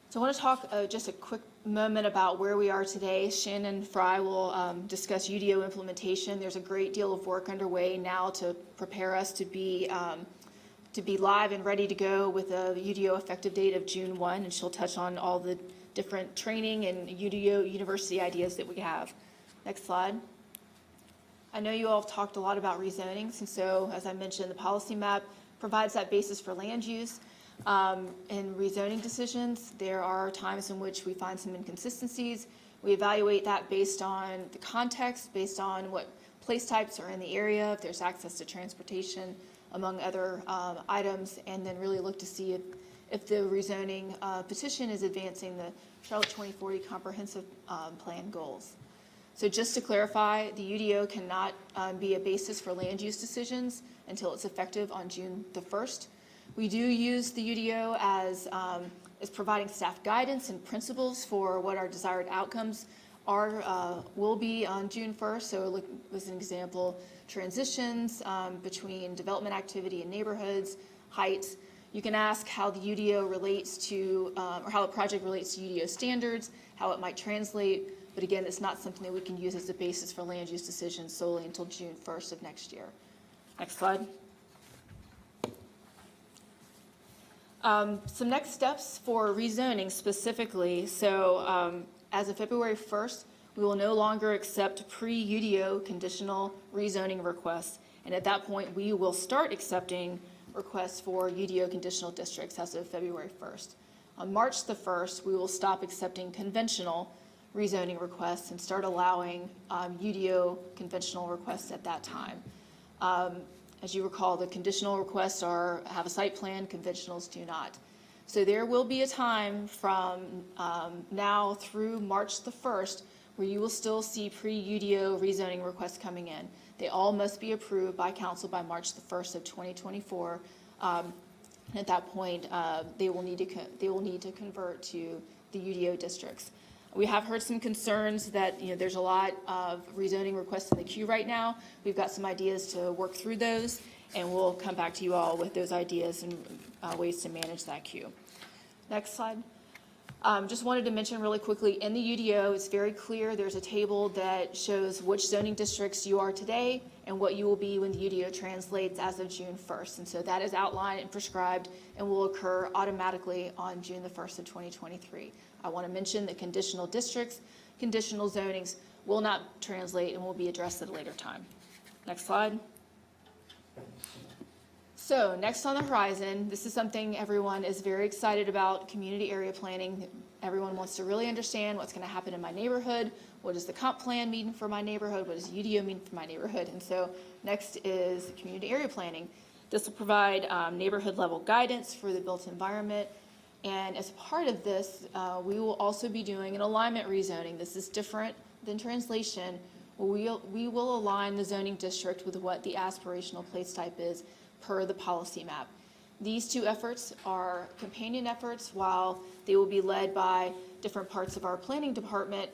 So I want to talk just a quick moment about where we are today. Shannon Fry will discuss UDO implementation. There's a great deal of work underway now to prepare us to be live and ready to go with a UDO effective date of June 1, and she'll touch on all the different training and UDO university ideas that we have. Next slide. I know you all have talked a lot about rezonings, and so as I mentioned, the policy map provides that basis for land use. In rezoning decisions, there are times in which we find some inconsistencies. We evaluate that based on the context, based on what place types are in the area, if there's access to transportation, among other items, and then really look to see if the rezoning petition is advancing the Charlotte 2040 comprehensive plan goals. So just to clarify, the UDO cannot be a basis for land use decisions until it's effective on June the 1st. We do use the UDO as providing staff guidance and principles for what our desired outcomes will be on June 1st. So look, as an example, transitions between development activity and neighborhoods, heights. You can ask how the UDO relates to, or how the project relates to UDO standards, how it might translate. But again, it's not something that we can use as a basis for land use decisions solely until June 1st of next year. Next slide. Some next steps for rezoning specifically. So as of February 1st, We will no longer accept pre-UDO conditional rezoning requests, and at that point, we will start accepting requests for UDO conditional districts as of February 1st. On March the 1st, we will stop accepting conventional rezoning requests and start allowing UDO conventional requests at that time. As you recall, the conditional requests have a site plan, conventionals do not. So there will be a time from now through March the 1st where you will still see pre-UDO rezoning requests coming in. They all must be approved by council by March the 1st of 2024. At that point, they will need to convert to the UDO districts. We have heard some concerns that there's a lot of rezoning requests in the queue right now. We've got some ideas to work through those, and we'll come back to you all with those ideas and ways to manage that queue. Next slide. Just wanted to mention really quickly, in the UDO, it's very clear, there's a table that shows which zoning districts you are today and what you will be when the UDO translates as of June 1st. And so that is outlined and prescribed and will occur automatically on June the 1st of 2023. I want to mention that conditional districts, conditional zonings will not translate and will be addressed at a later time. Next slide. So next on the horizon, this is something everyone is very excited about, community area planning. Everyone wants to really understand what's going to happen in my neighborhood. What does the comp plan mean for my neighborhood? What does UDO mean for my neighborhood? And so next is community area planning. This will provide neighborhood level guidance for the built environment. And as part of this, we will also be doing an alignment rezoning. This is different than translation. We will align the zoning district with what the aspirational place type is per the policy map. These two efforts are companion efforts. While they will be led by different parts of our planning department,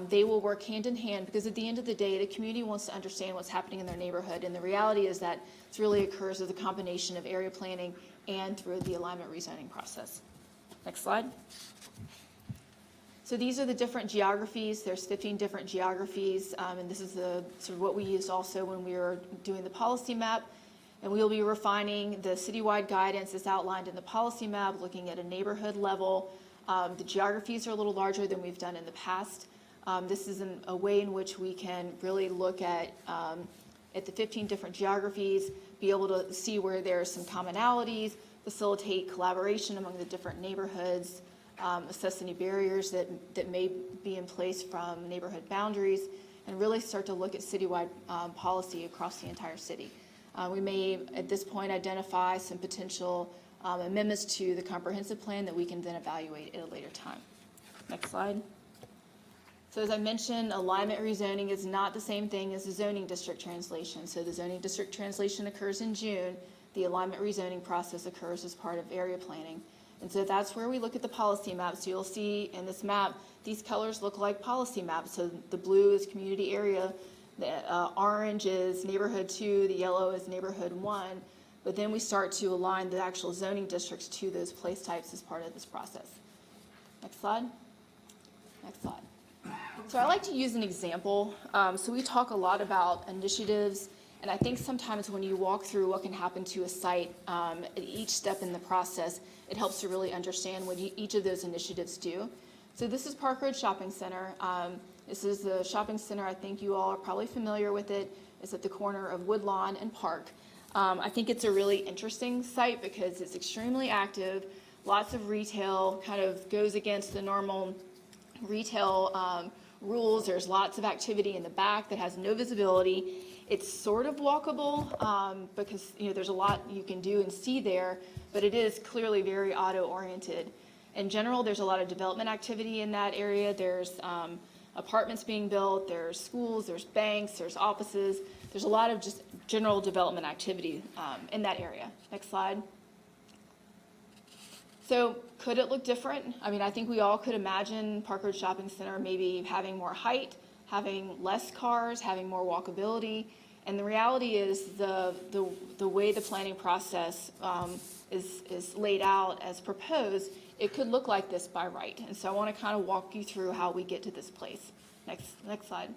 they will work hand in hand, because at the end of the day, the community wants to understand what's happening in their neighborhood. And the reality is that it really occurs as a combination of area planning and through the alignment rezoning process. Next slide. So these are the different geographies. There's 15 different geographies, and this is the sort of what we used also when we were doing the policy map. And we will be refining the citywide guidance as outlined in the policy map, looking at a neighborhood level. The geographies are a little larger than we've done in the past. This is a way in which we can really look at the 15 different geographies, be able to see where there are some commonalities, facilitate collaboration among the different neighborhoods, assess any barriers that may be in place from neighborhood boundaries, and really start to look at citywide policy across the entire city. We may, at this point, identify some potential amendments to the comprehensive plan that we can then evaluate at a later time. Next slide. So as I mentioned, alignment rezoning is not the same thing as the zoning district translation. So the zoning district translation occurs in June. The alignment rezoning process occurs as part of area planning. And so that's where we look at the policy map. So you'll see in this map, these colors look like policy maps. So the blue is community area. The orange is neighborhood 2, the yellow is neighborhood 1, but then we start to align the actual zoning districts to those place types as part of this process. Next slide. Next slide. So I like to use an example. So we talk a lot about initiatives, and I think sometimes when you walk through what can happen to a site at each step in the process, it helps to really understand what each of those initiatives do. So this is Park Road Shopping Center. This is the shopping center. I think you all are probably familiar with it. It's at the corner of Woodlawn and Park. I think it's a really interesting site because it's extremely active, lots of retail, kind of goes against the normal retail rules. There's lots of activity in the back that has no visibility. It's sort of walkable because there's a lot you can do and see there, but it is clearly very auto-oriented. In general, there's a lot of development activity in that area. There's apartments being built, there's schools, there's banks, there's offices. There's a lot of just general development activity in that area. Next slide. So could it look different? I mean, I think we all could imagine Park Road Shopping Center maybe having more height, having less cars, having more walkability. And the reality is the way the planning process is laid out as proposed, it could look like this by right. And so I want to kind of walk you through how we get to this place. Next slide.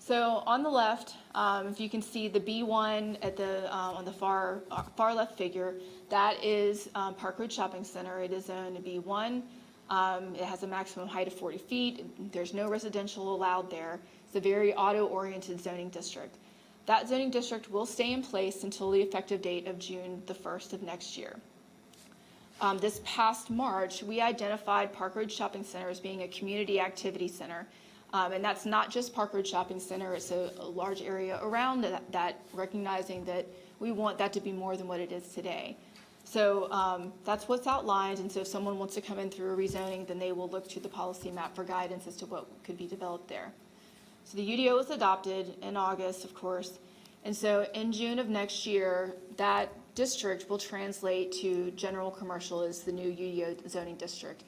So on the left, if you can see the B1 at the on the far left figure, that is Park Road Shopping Center. It is zoned B1. It has a maximum height of 40 feet. There's no residential allowed there. It's a very auto-oriented zoning district. That zoning district will stay in place until the effective date of June the 1st of next year. This past March, we identified Park Ridge Shopping Center as being a community activity center. And that's not just Park Ridge Shopping Center, it's a large area around that, recognizing that we want that to be more than what it is today. So that's what's outlined, and so if someone wants to come in through a rezoning, then they will look to the policy map for guidance as to what could be developed there. So the UDO was adopted in August, of course, and so in June of next year, that district will translate to general commercial as the new UDO zoning district.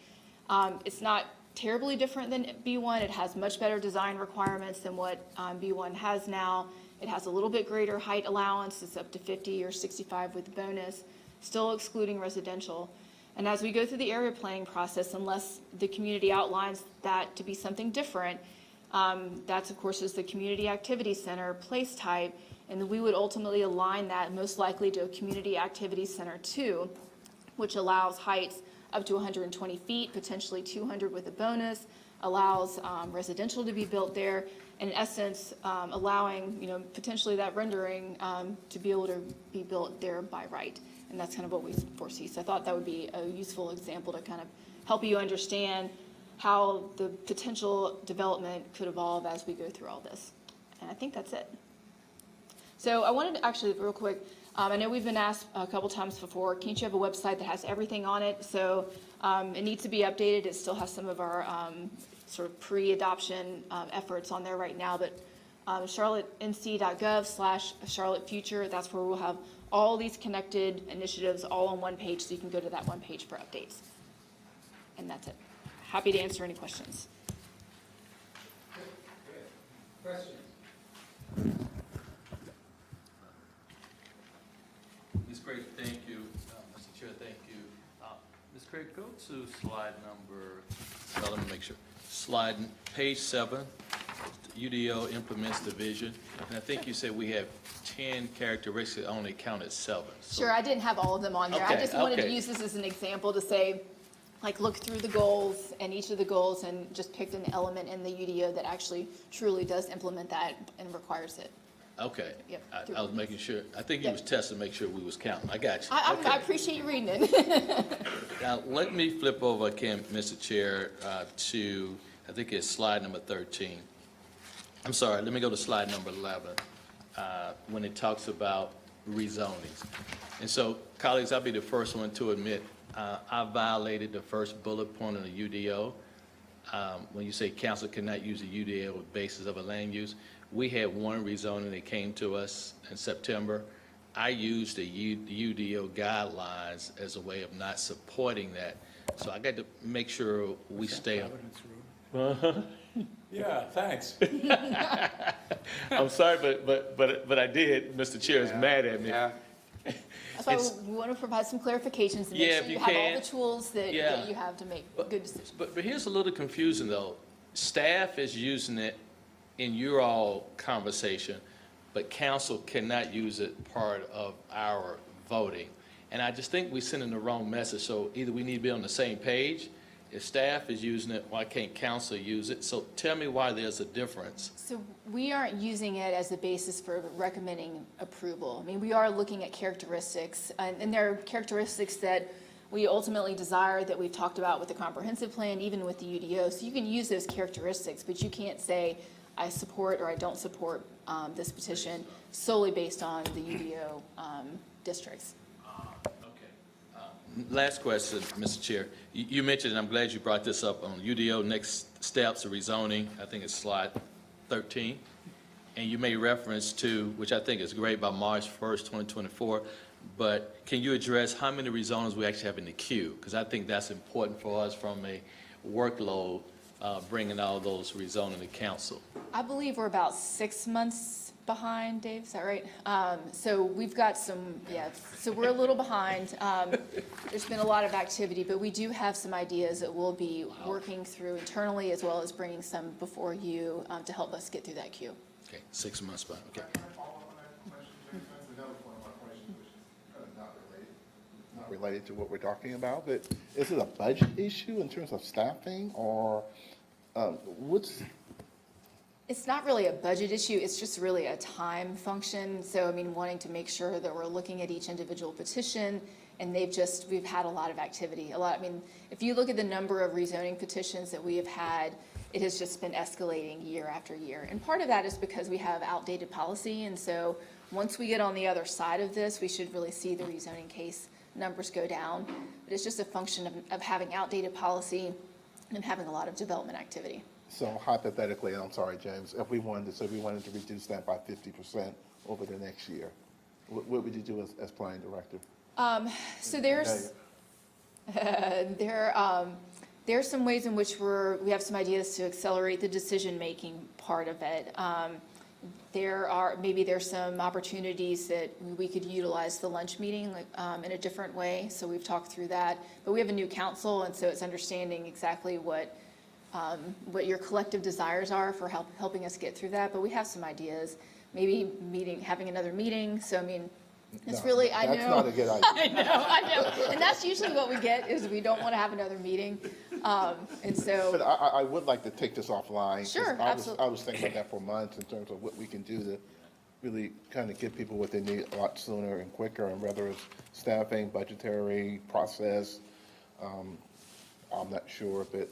It's not terribly different than B1. It has much better design requirements than what B1 has now. It has a little bit greater height allowance. It's up to 50 or 65 with the bonus, still excluding residential. And as we go through the area planning process, unless the community outlines that to be something different, that's of course is the community activity center place type, and then we would ultimately align that most likely to a community activity center 2, which allows heights up to 120 feet, potentially 200 with a bonus, allows residential to be built there, in essence, allowing, potentially that rendering to be able to be built there by right. And that's kind of what we foresee. So I thought that would be a useful example to kind of help you understand how the potential development could evolve as we go through all this. And I think that's it. So I wanted to actually, real quick, I know we've been asked a couple times before, can't you have a website that has everything on it? So it needs to be updated. It still has some of our sort of pre-adoption efforts on there right now, but charlottenc.gov/Charlotte Future, that's where we'll have all these connected initiatives all on one page, so you can go to that one page for updates. And that's it. Happy to answer any questions. Questions? Ms. Craig, thank you. Mr. Chair, thank you. Ms. Craig, go to slide number, let me make sure. Page 7, UDO implements the vision. And I think you said we have 10 characteristics, I only counted 7. So- Sure, I didn't have all of them on there. I Okay, just wanted to okay. use this as an example to say, like, look through the goals and each of the goals and just picked an element in the UDO that actually truly does implement that and requires it. Okay. Yep. I was making sure, I think you Yep. was testing to make sure we was counting. I got you. I Okay. appreciate you reading it. Now, let me flip over again, Mr. Chair, to, I think it's slide number 13. I'm sorry, let me go to slide number 11, when it talks about rezonings. And so, colleagues, I'll be the first one to admit, I violated the first bullet point of the UDO. When you say council cannot use the UDO basis of a land use, we had one rezoning that came to us in September. I used the UDO guidelines as a way of not supporting that. So I got to make sure we stay on. Yeah, thanks. I'm sorry, but I did. Mr. Chair is mad at me. Yeah. That's why we want to provide some clarifications and make Yeah, sure if you you have all can. the tools that Yeah. you have to make good decisions. But here's a little confusing, though. Staff is using it in your all conversation, but council cannot use it part of our voting. And I just think we're sending the wrong message. So either we need to be on the same page. If staff is using it, why can't council use it? So tell me why there's a difference. So we aren't using it as a basis for recommending approval. I mean, we are looking at characteristics, and there are characteristics that we ultimately desire that we've talked about with the comprehensive plan, even with the UDO. So you can use those characteristics, but you can't say, I support or I don't support this petition solely based on the UDO districts. Last question, Mr. Chair. You mentioned, and I'm glad you brought this up, on UDO next steps of rezoning. I think it's slide 13. And you made reference to, which I think is great, by March 1st, 2024. But can you address how many rezonings we actually have in the queue? Because I think that's important for us from a workload, bringing all those rezoning to council. I believe we're about 6 months behind, Dave, is that right? So we've got some, so we're a little behind. There's been a lot of activity, but we do have some ideas that we'll be working through internally as well as bringing some before you to help us get through that queue. Okay, 6 months behind, okay. Can I follow up on that question, James? That's another point of my question, which is kind of not related. Not not related to what we're talking about, but is it a budget issue in terms of staffing, or what's, It's not really a budget issue, it's just really a time function. So, I mean, wanting to make sure that we're looking at each individual petition, and we've had a lot of activity, if you look at the number of rezoning petitions that we have had, it has just been escalating year after year. And part of that is because we have outdated policy, and so once we get on the other side of this, we should really see the rezoning case numbers go down. But it's just a function of having outdated policy and having a lot of development activity. so hypothetically, and I'm sorry, James, if we wanted to reduce that by 50% over the next year, what would you do as planning director? So there's there are some ways in which we have some ideas to accelerate the decision-making part of it. There's some opportunities that we could utilize the lunch meeting in a different way. So we've talked through that, but we have a new council, and so it's understanding exactly what your collective desires are for helping us get through that. But we have some ideas, maybe having another meeting. So it's No, really, I know. That's not a good idea. I know. And that's usually what we get, is we don't want to have another meeting. And so. But I would like to take this offline. 'cause Sure, absolutely. I was thinking about that for months in terms of what we can do to really kind of give people what they need a lot sooner and quicker, and whether it's staffing, budgetary, process, I'm not sure, but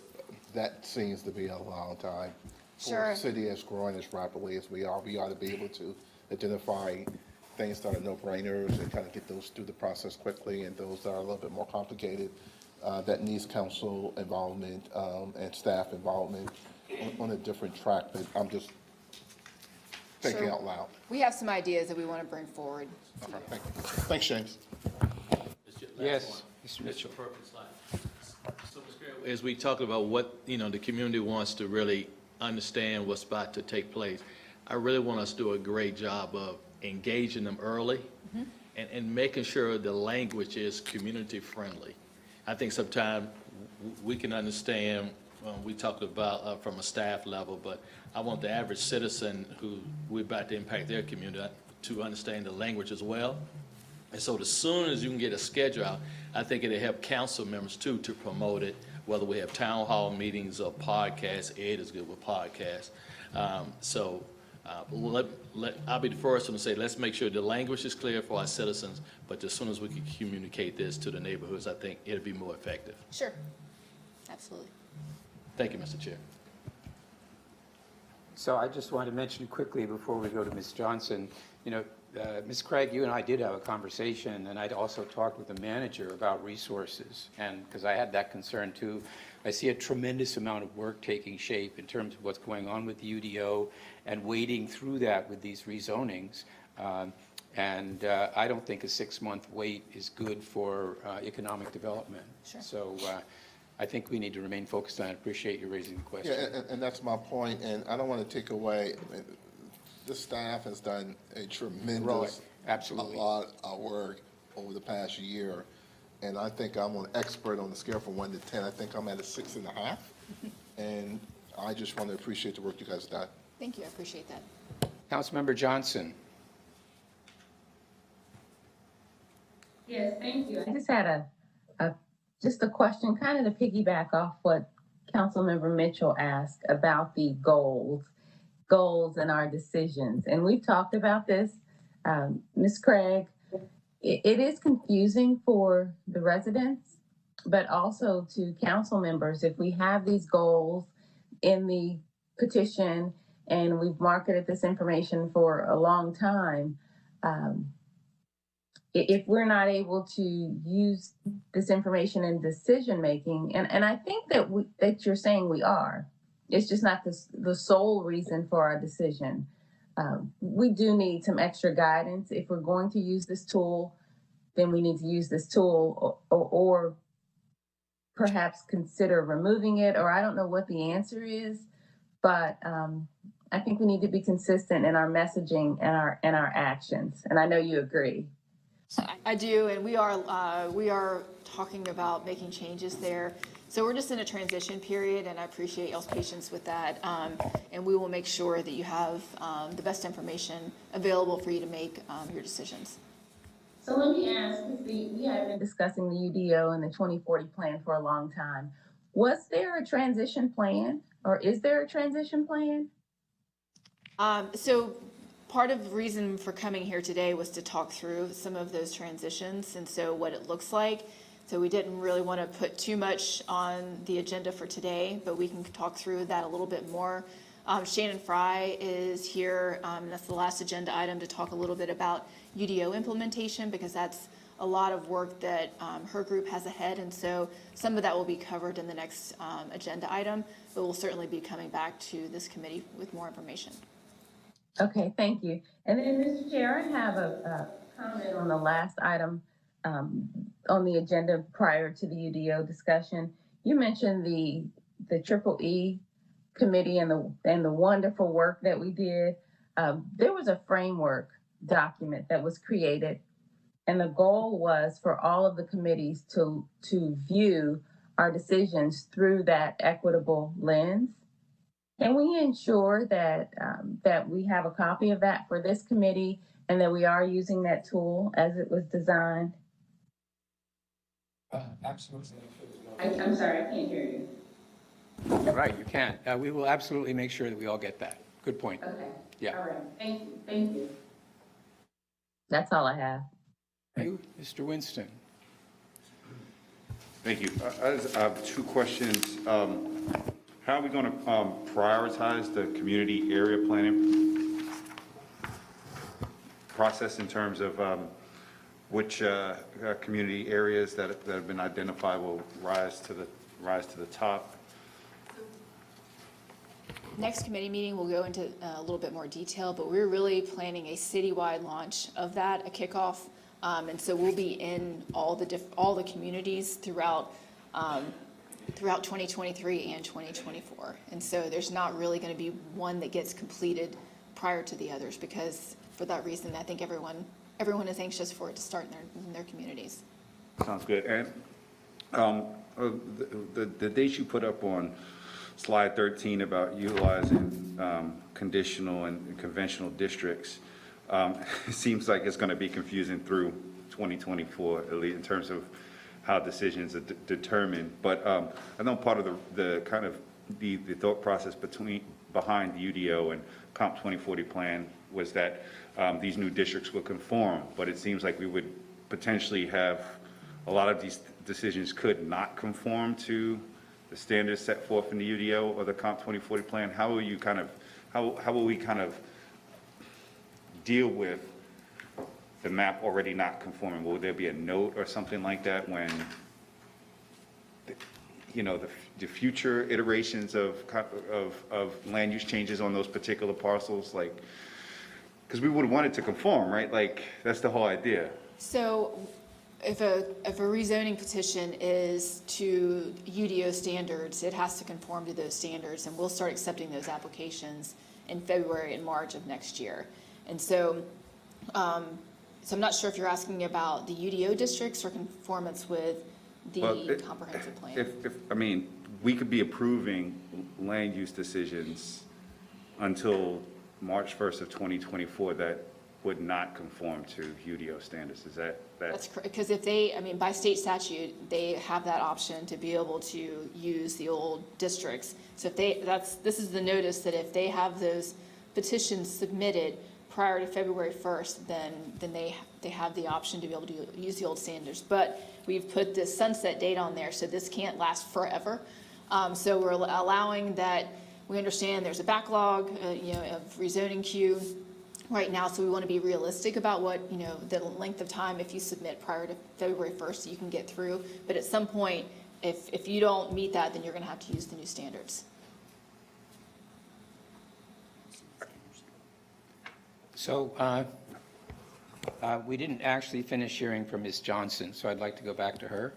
that seems to be a long time. For Sure. a city as growing as rapidly as we ought to be able to identify things that are no-brainers and kind of get those through the process quickly, and those that are a little bit more complicated, that needs council involvement and staff involvement on a different track. But I'm just thinking Sure. out loud. We have some ideas that we want to bring forward. Okay, thank you. Thanks, James. Yes, Mr. Mitchell. Perfect slide. So, Ms. Greer, as we talk about what, the community wants to really understand what's about to take place, I really want us to do a great job of engaging them early and making sure the language is community-friendly. I think sometimes we can understand, we talk about from a staff level, but I want the average citizen who we're about to impact their community to understand the language as well. And so as soon as you can get a schedule out, I think it'll help council members too to promote it, whether we have town hall meetings or podcasts. Ed is good with podcasts. I'll be the first one to say, let's make sure the language is clear for our citizens, but as soon as we can communicate this to the neighborhoods, I think it'll be more effective. Sure. Absolutely. Thank you, Mr. Chair. So I just want to mention quickly before we go to Ms. Johnson, Ms. Craig, you and I did have a conversation, and I'd also talked with the manager about resources, and because I had that concern too. I see a tremendous amount of work taking shape in terms of what's going on with the UDO and wading through that with these rezonings. I don't think a 6-month wait is good for economic development. Sure. So I think we need to remain focused on it. Appreciate you raising the question. Yeah, and that's my point, and I don't want to take away, the staff has done a tremendous, Absolutely. a lot of work over the past year, and I think I'm an expert on the scale from 1 to 10. I think I'm at a 6.5, and I just want to appreciate the work you guys have done. Thank you. I appreciate that. Councilmember Johnson. Yes, thank you. I just had just a question, kind of to piggyback off what Councilmember Mitchell asked about the goals and our decisions. And we've talked about this, Ms. Craig. It is confusing for the residents, but also to council members. If we have these goals in the petition and we've marketed this information for a long time, if we're not able to use this information in decision-making, and I think that you're saying we are, it's just not the sole reason for our decision. We do need some extra guidance. If we're going to use this tool, then we need to use this tool or perhaps consider removing it, or I don't know what the answer is, but I think we need to be consistent in our messaging and our actions, and I know you agree. I do, and we are talking about making changes there. So we're just in a transition period, and I appreciate y'all's patience with that. And we will make sure that you have the best information available for you to make your decisions. So let me ask, we have been discussing the UDO and the 2040 plan for a long time. Was there a transition plan, or is there a transition plan? So part of the reason for coming here today was to talk through some of those transitions and so what it looks like. So we didn't really want to put too much on the agenda for today, but we can talk through that a little bit more. Shannon Fry is here, and that's the last agenda item, to talk a little bit about UDO implementation, because that's a lot of work that her group has ahead, and so some of that will be covered in the next agenda item, but we'll certainly be coming back to this committee with more information. Okay, thank you. And then, Mr. Chair, I have a comment on the last item on the agenda prior to the UDO discussion. You mentioned the Triple E committee and the wonderful work that we did. There was a framework document that was created, and the goal was for all of the committees to view our decisions through that equitable lens. Can we ensure that that we have a copy of that for this committee and that we are using that tool as it was designed? Absolutely. I'm sorry, I can't hear you. Right, you can. We will absolutely make sure that we all get that. Good point. Okay. Yeah. All right. Thank you. That's all I have. You, Mr. Winston. Thank you. I have two questions. How are we going to prioritize the community area planning process in terms of which community areas that have been identified will rise to the top? Next committee meeting, we'll go into a little bit more detail, but we're really planning a citywide launch of that, a kickoff. And so we'll be in all the communities throughout 2023 and 2024. And so there's not really going to be one that gets completed prior to the others, because for that reason, I think everyone is anxious for it to start in their communities. Sounds good. And the dates you put up on slide 13 about utilizing conditional and conventional districts, it seems like it's going to be confusing through 2024, at least in terms of how decisions are determined. But I know part of the kind of the thought process behind the UDO and Comp 2040 plan was that these new districts will conform, but it seems like we would potentially have a lot of these decisions could not conform to the standards set forth in the UDO or the Comp 2040 plan. How will you kind of, how will we kind of deal with the map already not conforming? Will there be a note or something like that when, the future iterations of land use changes on those particular parcels, like, because we would want it to conform, right? Like, that's the whole idea. So if a rezoning petition is to UDO standards, it has to conform to those standards, and we'll start accepting those applications in February and March of next year. And so, so I'm not sure if you're asking about the UDO districts or conformance with the comprehensive plan. I mean, we could be approving land use decisions until March 1st of 2024 that would not conform to UDO standards. Is that? That's correct, because by state statute, they have that option to be able to use the old districts. So if this is the notice that if they have those petitions submitted prior to February 1st, then they have the option to be able to use the old standards. But we've put this sunset date on there, so this can't last forever. So we're allowing that. We understand there's a backlog, of rezoning queue right now, so we want to be realistic about what, the length of time if you submit prior to February 1st so you can get through. But at some point, if you don't meet that, then you're going to have to use the new standards. So we didn't actually finish hearing from Ms. Johnson, so I'd like to go back to her.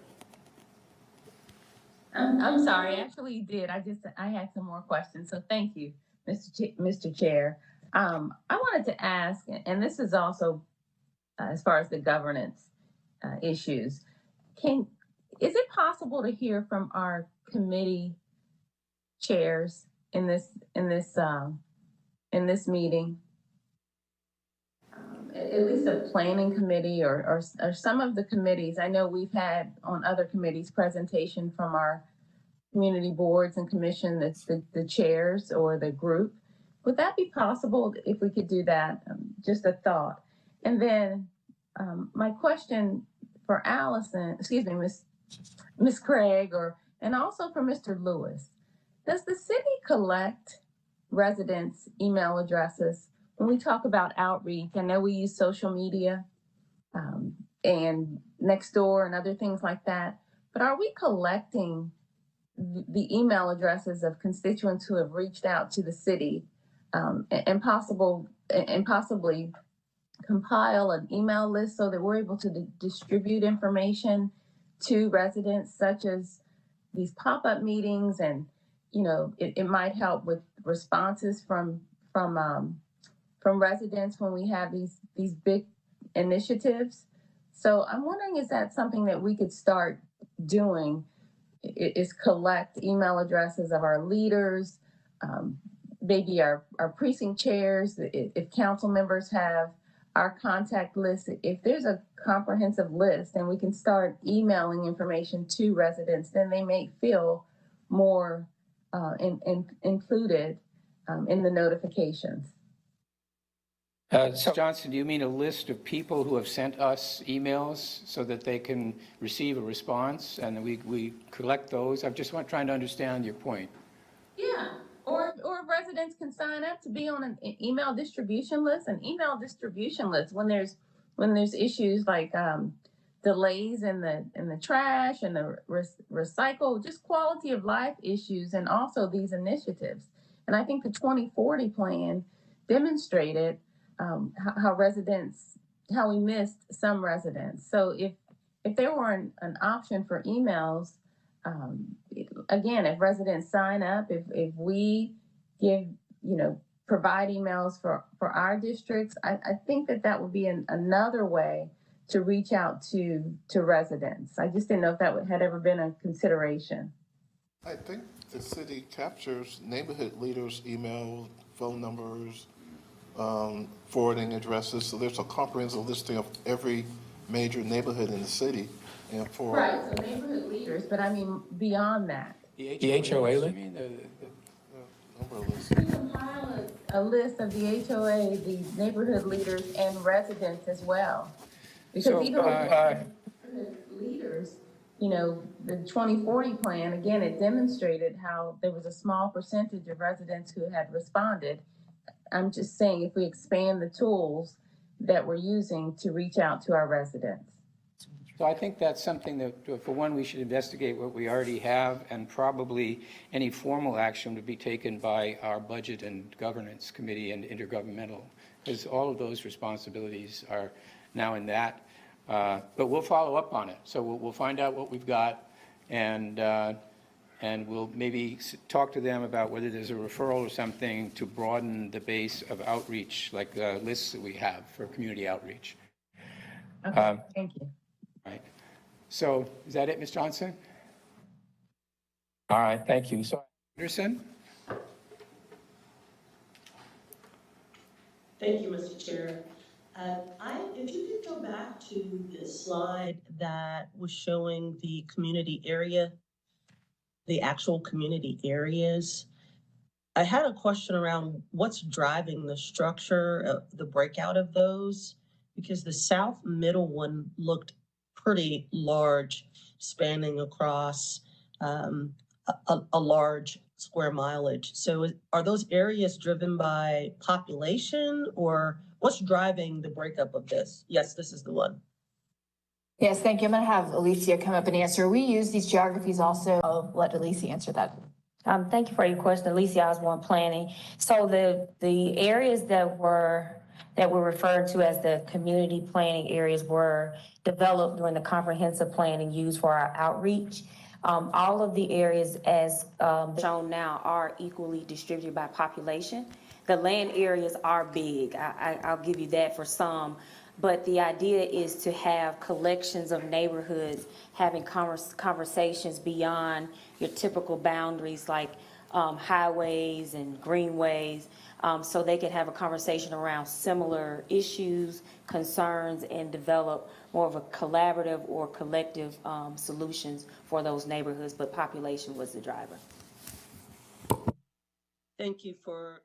I'm sorry, I actually did. I had some more questions, so thank you, Mr. Chair. I wanted to ask, and this is also as far as the governance issues. Is it possible to hear from our committee chairs in this meeting? at least a planning committee or some of the committees. I know we've had on other committees presentation from our community boards and commission, that's the chairs or the group. Would that be possible if we could do that? Just a thought. And then my question for Allison, excuse me, Miss Craig, and also for Mr. Lewis. Does the city collect residents' email addresses when we talk about outreach? I know we use social media and Nextdoor and other things like that, but are we collecting the email addresses of constituents who have reached out to the city and possibly compile an email list so that we're able to distribute information to residents, such as these pop-up meetings, and it might help with responses from residents when we have these big initiatives. So I'm wondering, is that something that we could start doing? Is collect email addresses of our leaders, maybe our precinct chairs, if council members have our contact list. If there's a comprehensive list and we can start emailing information to residents, then they may feel more included in the notifications. So Johnson, do you mean a list of people who have sent us emails so that they can receive a response and we collect those? I'm just trying to understand your point. Yeah, or residents can sign up to be on an email distribution list. An email distribution list when there's issues like delays in the trash and the recycle, just quality of life issues, and also these initiatives. And I think the 2040 plan demonstrated how we missed some residents. So if there were an option for emails, again, if residents sign up, if we provide emails for our districts, I think that would be another way to reach out to residents. I just didn't know if that had ever been a consideration. I think the city captures neighborhood leaders' email, phone numbers, forwarding addresses. So there's a comprehensive listing of every major neighborhood in the city. And Right, so neighborhood leaders, but I mean beyond that. The HOA list? We compile a list of the HOA, the neighborhood leaders, and residents as well. Because even with leaders, the 2040 plan, again, it demonstrated how there was a small percentage of residents who had responded. I'm just saying, if we expand the tools that we're using to reach out to our residents. So I think that's something that, for one, we should investigate what we already have, and probably any formal action would be taken by our Budget and Governance Committee and Intergovernmental, because all of those responsibilities are now in that. But we'll follow up on it. So we'll find out what we've got, and we'll maybe talk to them about whether there's a referral or something to broaden the base of outreach, like the lists that we have for community outreach. Okay, thank you. Right. So is that it, Ms. Johnson? All right, thank you. So Anderson? Thank you, Mr. Chair. If you could go back to the slide that was showing the community area, the actual community areas, I had a question around what's driving the structure of the breakout of those, because the south middle one looked pretty large, spanning across a large square mileage. So are those areas driven by population, or what's driving the breakup of this? Yes, this is the one. Yes, thank you. I'm going to have Alicia come up and answer. We use these geographies also. I'll let Alicia answer that. Thank you for your question, Alicia Osborne, Planning. So the areas that were referred to as the community planning areas were developed during the comprehensive plan and used for our outreach. All of the areas, as shown now, are equally distributed by population. The land areas are big. I'll give you that for some. But the idea is to have collections of neighborhoods having conversations beyond your typical boundaries like highways and greenways, so they could have a conversation around similar issues, concerns, and develop more of a collaborative or collective solutions for those neighborhoods, but population was the driver. Thank you for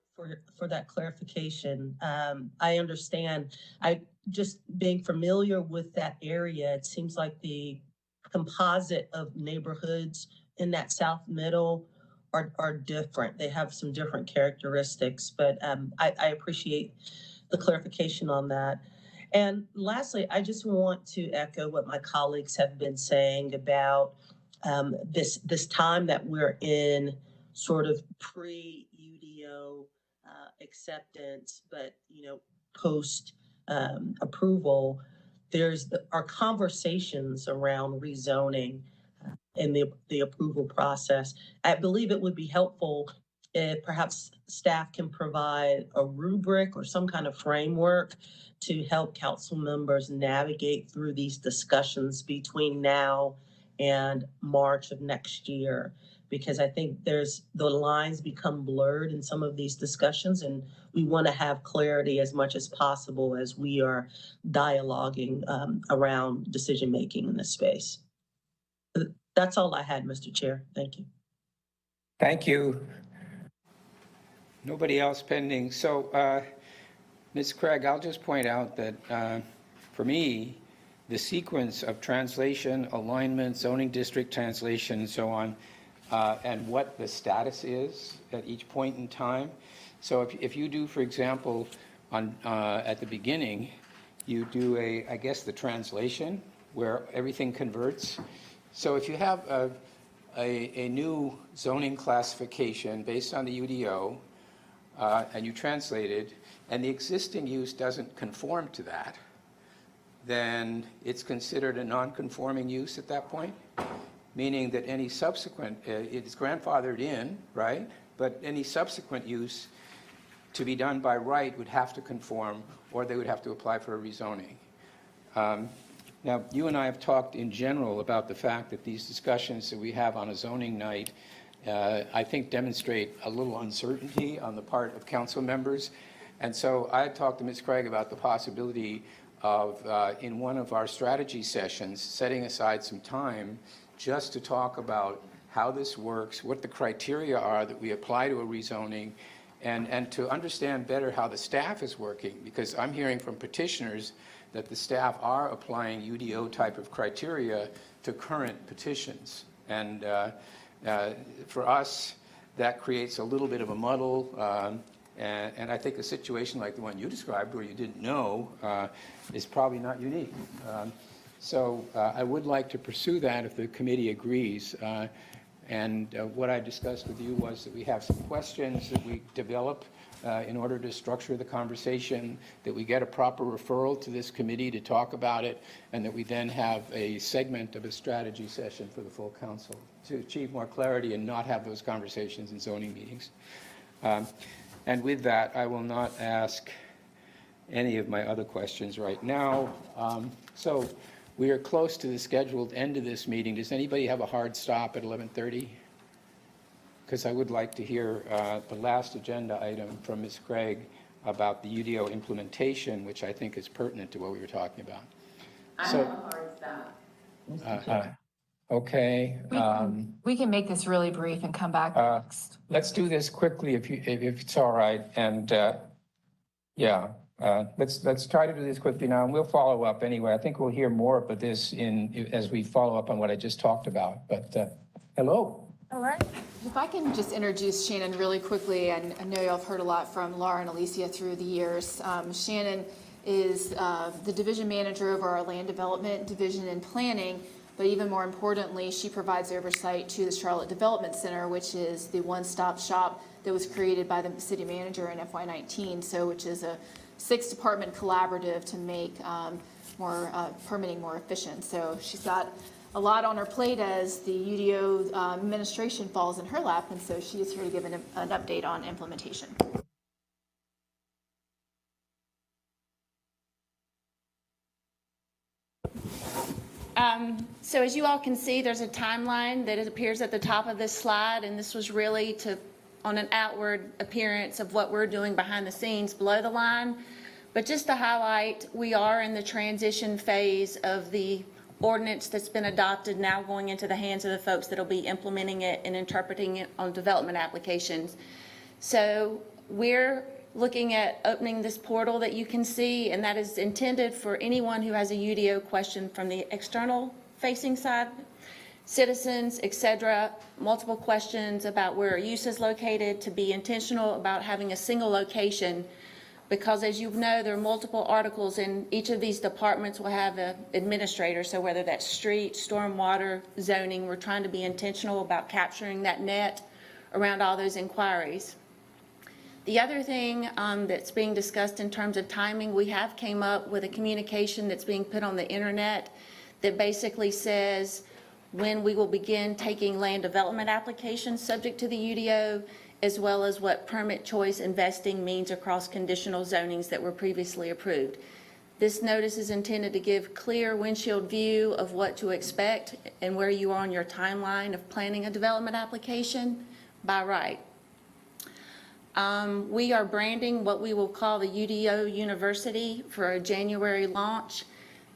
that clarification. I understand. Just being familiar with that area, it seems like the composite of neighborhoods in that South Middle are different. They have some different characteristics, but I appreciate the clarification on that. And lastly, I just want to echo what my colleagues have been saying about this time that we're in, sort of pre-UDO acceptance, but post approval. There's our conversations around rezoning and the approval process. I believe it would be helpful if perhaps staff can provide a rubric or some kind of framework to help council members navigate through these discussions between now and March of next year. Because I think the lines become blurred in some of these discussions, and we want to have clarity as much as possible as we are dialoguing around decision-making in this space. That's all I had, Mr. Chair. Thank you. Thank you. Nobody else pending. So, Ms. Craig, I'll just point out that for me, the sequence of translation, alignment, zoning district translation, and so on, and what the status is at each point in time. So if you do, for example, at the beginning, you do I guess the translation where everything converts. So if you have a new zoning classification based on the UDO, and you translate it, and the existing use doesn't conform to that, then it's considered a non-conforming use at that point, meaning that any subsequent, it's grandfathered in, right? But any subsequent use to be done by right would have to conform, or they would have to apply for a rezoning. Now, you and I have talked in general about the fact that these discussions that we have on a zoning night, I think demonstrate a little uncertainty on the part of council members. And so I talked to Ms. Craig about the possibility of, in one of our strategy sessions, setting aside some time just to talk about how this works, what the criteria are that we apply to a rezoning, and to understand better how the staff is working, because I'm hearing from petitioners that the staff are applying UDO type of criteria to current petitions. And for us, that creates a little bit of a muddle, and I think a situation like the one you described, where you didn't know, is probably not unique. So I would like to pursue that if the committee agrees. And what I discussed with you was that we have some questions that we develop in order to structure the conversation, that we get a proper referral to this committee to talk about it, and that we then have a segment of a strategy session for the full council to achieve more clarity and not have those conversations in zoning meetings. And with that, I will not ask any of my other questions right now. So we are close to the scheduled end of this meeting. Does anybody have a hard stop at 11:30? Because I would like to hear the last agenda item from Ms. Craig about the UDO implementation, which I think is pertinent to what we were talking about. I have a hard stop. Okay. We can make this really brief and come back next. Let's do this quickly if it's all right. And let's try to do this quickly now, and we'll follow up anyway. I think we'll hear more about this as we follow up on what I just talked about. But hello. All right. If I can just introduce Shannon really quickly, and I know y'all have heard a lot from Laura and Alicia through the years. Shannon is the division manager over our land development division and planning, but even more importantly, she provides oversight to the Charlotte Development Center, which is the one-stop shop that was created by the city manager in FY19, so which is a 6-department collaborative to make more permitting more efficient. So she's got a lot on her plate as the UDO administration falls in her lap, and so she is here to give an update on implementation. So as you all can see, there's a timeline that appears at the top of this slide, and this was really to on an outward appearance of what we're doing behind the scenes below the line. But just to highlight, we are in the transition phase of the ordinance that's been adopted, now going into the hands of the folks that'll be implementing it and interpreting it on development applications. So we're looking at opening this portal that you can see, and that is intended for anyone who has a UDO question from the external facing side, citizens, et cetera, multiple questions about where a use is located, to be intentional about having a single location. Because as you know, there are multiple articles, and each of these departments will have an administrator. So whether that's street, stormwater, zoning, we're trying to be intentional about capturing that net around all those inquiries. The other thing that's being discussed in terms of timing, we have came up with a communication that's being put on the internet that basically says when we will begin taking land development applications subject to the UDO, as well as what permit choice investing means across conditional zonings that were previously approved. This notice is intended to give clear windshield view of what to expect and where you are on your timeline of planning a development application by right. We are branding what we will call the UDO University for a January launch.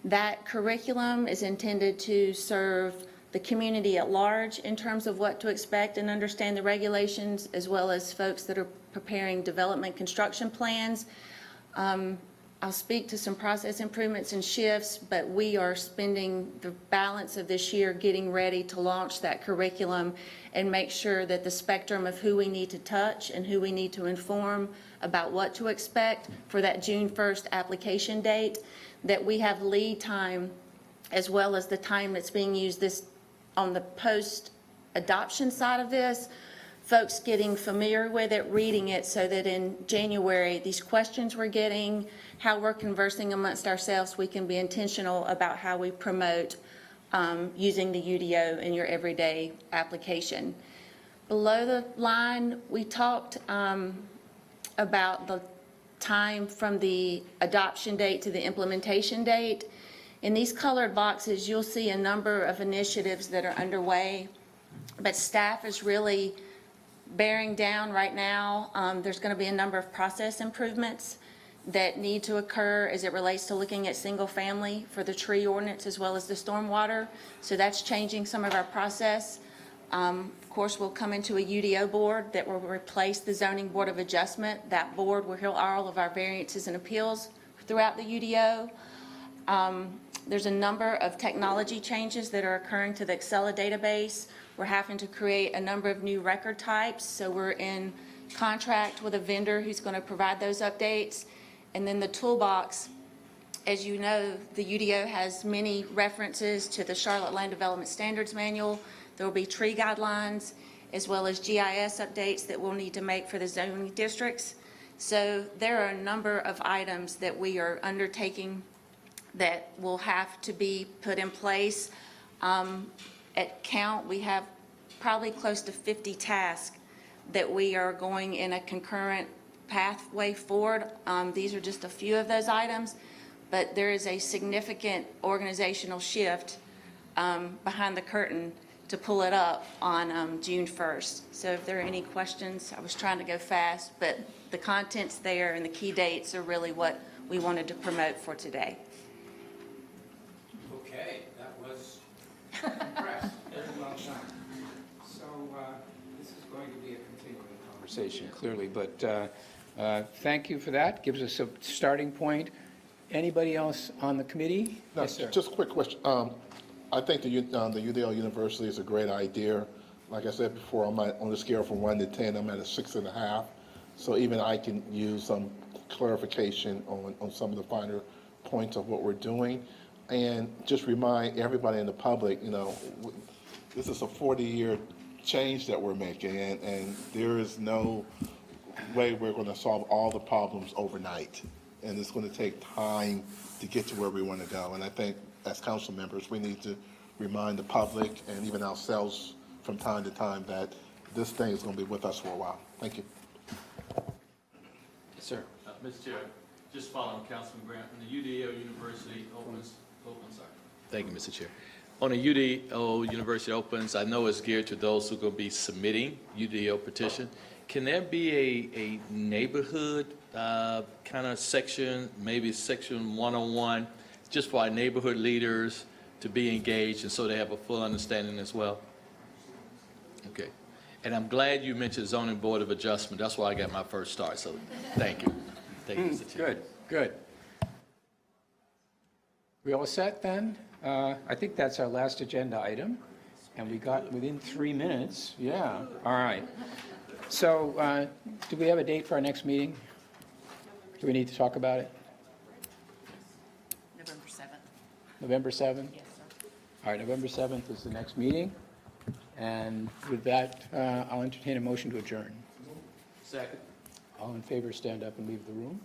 That curriculum is intended to serve the community at large in terms of what to expect and understand the regulations, as well as folks that are preparing development construction plans. I'll speak to some process improvements and shifts, but we are spending the balance of this year getting ready to launch that curriculum and make sure that the spectrum of who we need to touch and who we need to inform about what to expect for that June 1st application date, that we have lead time as well as the time that's being used this on the post-adoption side of this, folks getting familiar with it, reading it, so that in January, these questions we're getting, how we're conversing amongst ourselves, we can be intentional about how we promote using the UDO in your everyday application. Below the line, we talked about the time from the adoption date to the implementation date. In these colored boxes, you'll see a number of initiatives that are underway, but staff is really bearing down right now. There's going to be a number of process improvements that need to occur as it relates to looking at single family for the tree ordinance as well as the stormwater. So that's changing some of our process. Of course, we'll come into a UDO board that will replace the Zoning Board of Adjustment. That board will hear all of our variances and appeals throughout the UDO. There's a number of technology changes that are occurring to the Excel database. We're having to create a number of new record types, so we're in contract with a vendor who's going to provide those updates. And then the toolbox, as you know, the UDO has many references to the Charlotte Land Development Standards Manual. There will be tree guidelines as well as GIS updates that we'll need to make for the zoning districts. So there are a number of items that we are undertaking that will have to be put in place. At count, we have probably close to 50 tasks that we are going in a concurrent pathway forward. These are just a few of those items, but there is a significant organizational shift behind the curtain to pull it up on June 1st. So if there are any questions, I was trying to go fast, but the content's there and the key dates are really what we wanted to promote for today. Okay, that was impressed. Very well done. So this is going to be a continuing conversation, clearly, but thank you for that. Gives us a starting point. Anybody else on the committee? No, Yes, sir. just a quick question. I think the UDL University is a great idea. Like I said before, on a scale from 1 to 10, I'm at a 6.5. So even I can use some clarification on some of the finer points of what we're doing. And just remind everybody in the public, this is a 40-year change that we're making, and there is no way we're going to solve all the problems overnight. And it's going to take time to get to where we want to go. And I think as council members, we need to remind the public and even ourselves from time to time that this thing is going to be with us for a while. Thank you. Yes, sir. Mr. Chair, just following Councilman Grant, when the UDO University opens, sorry. Thank you, Mr. Chair. On the UDO University opens, I know it's geared to those who are going to be submitting UDO petition. can there be a neighborhood kind of section, maybe section 101, just for our neighborhood leaders to be engaged and so they have a full understanding as well? Okay. And I'm glad you mentioned zoning board of adjustment. That's where I got my first start, so thank you. Thank you, Mr. Chair. Good. We all set then? I think that's our last agenda item, and we got within 3 minutes. Yeah, all right. So do we have a date for our next meeting? Do we need to talk about it? November 7th. November 7th? Yes, sir. All right, November 7th is the next meeting. And with that, I'll entertain a motion to adjourn. Second. All in favor, stand up and leave the room.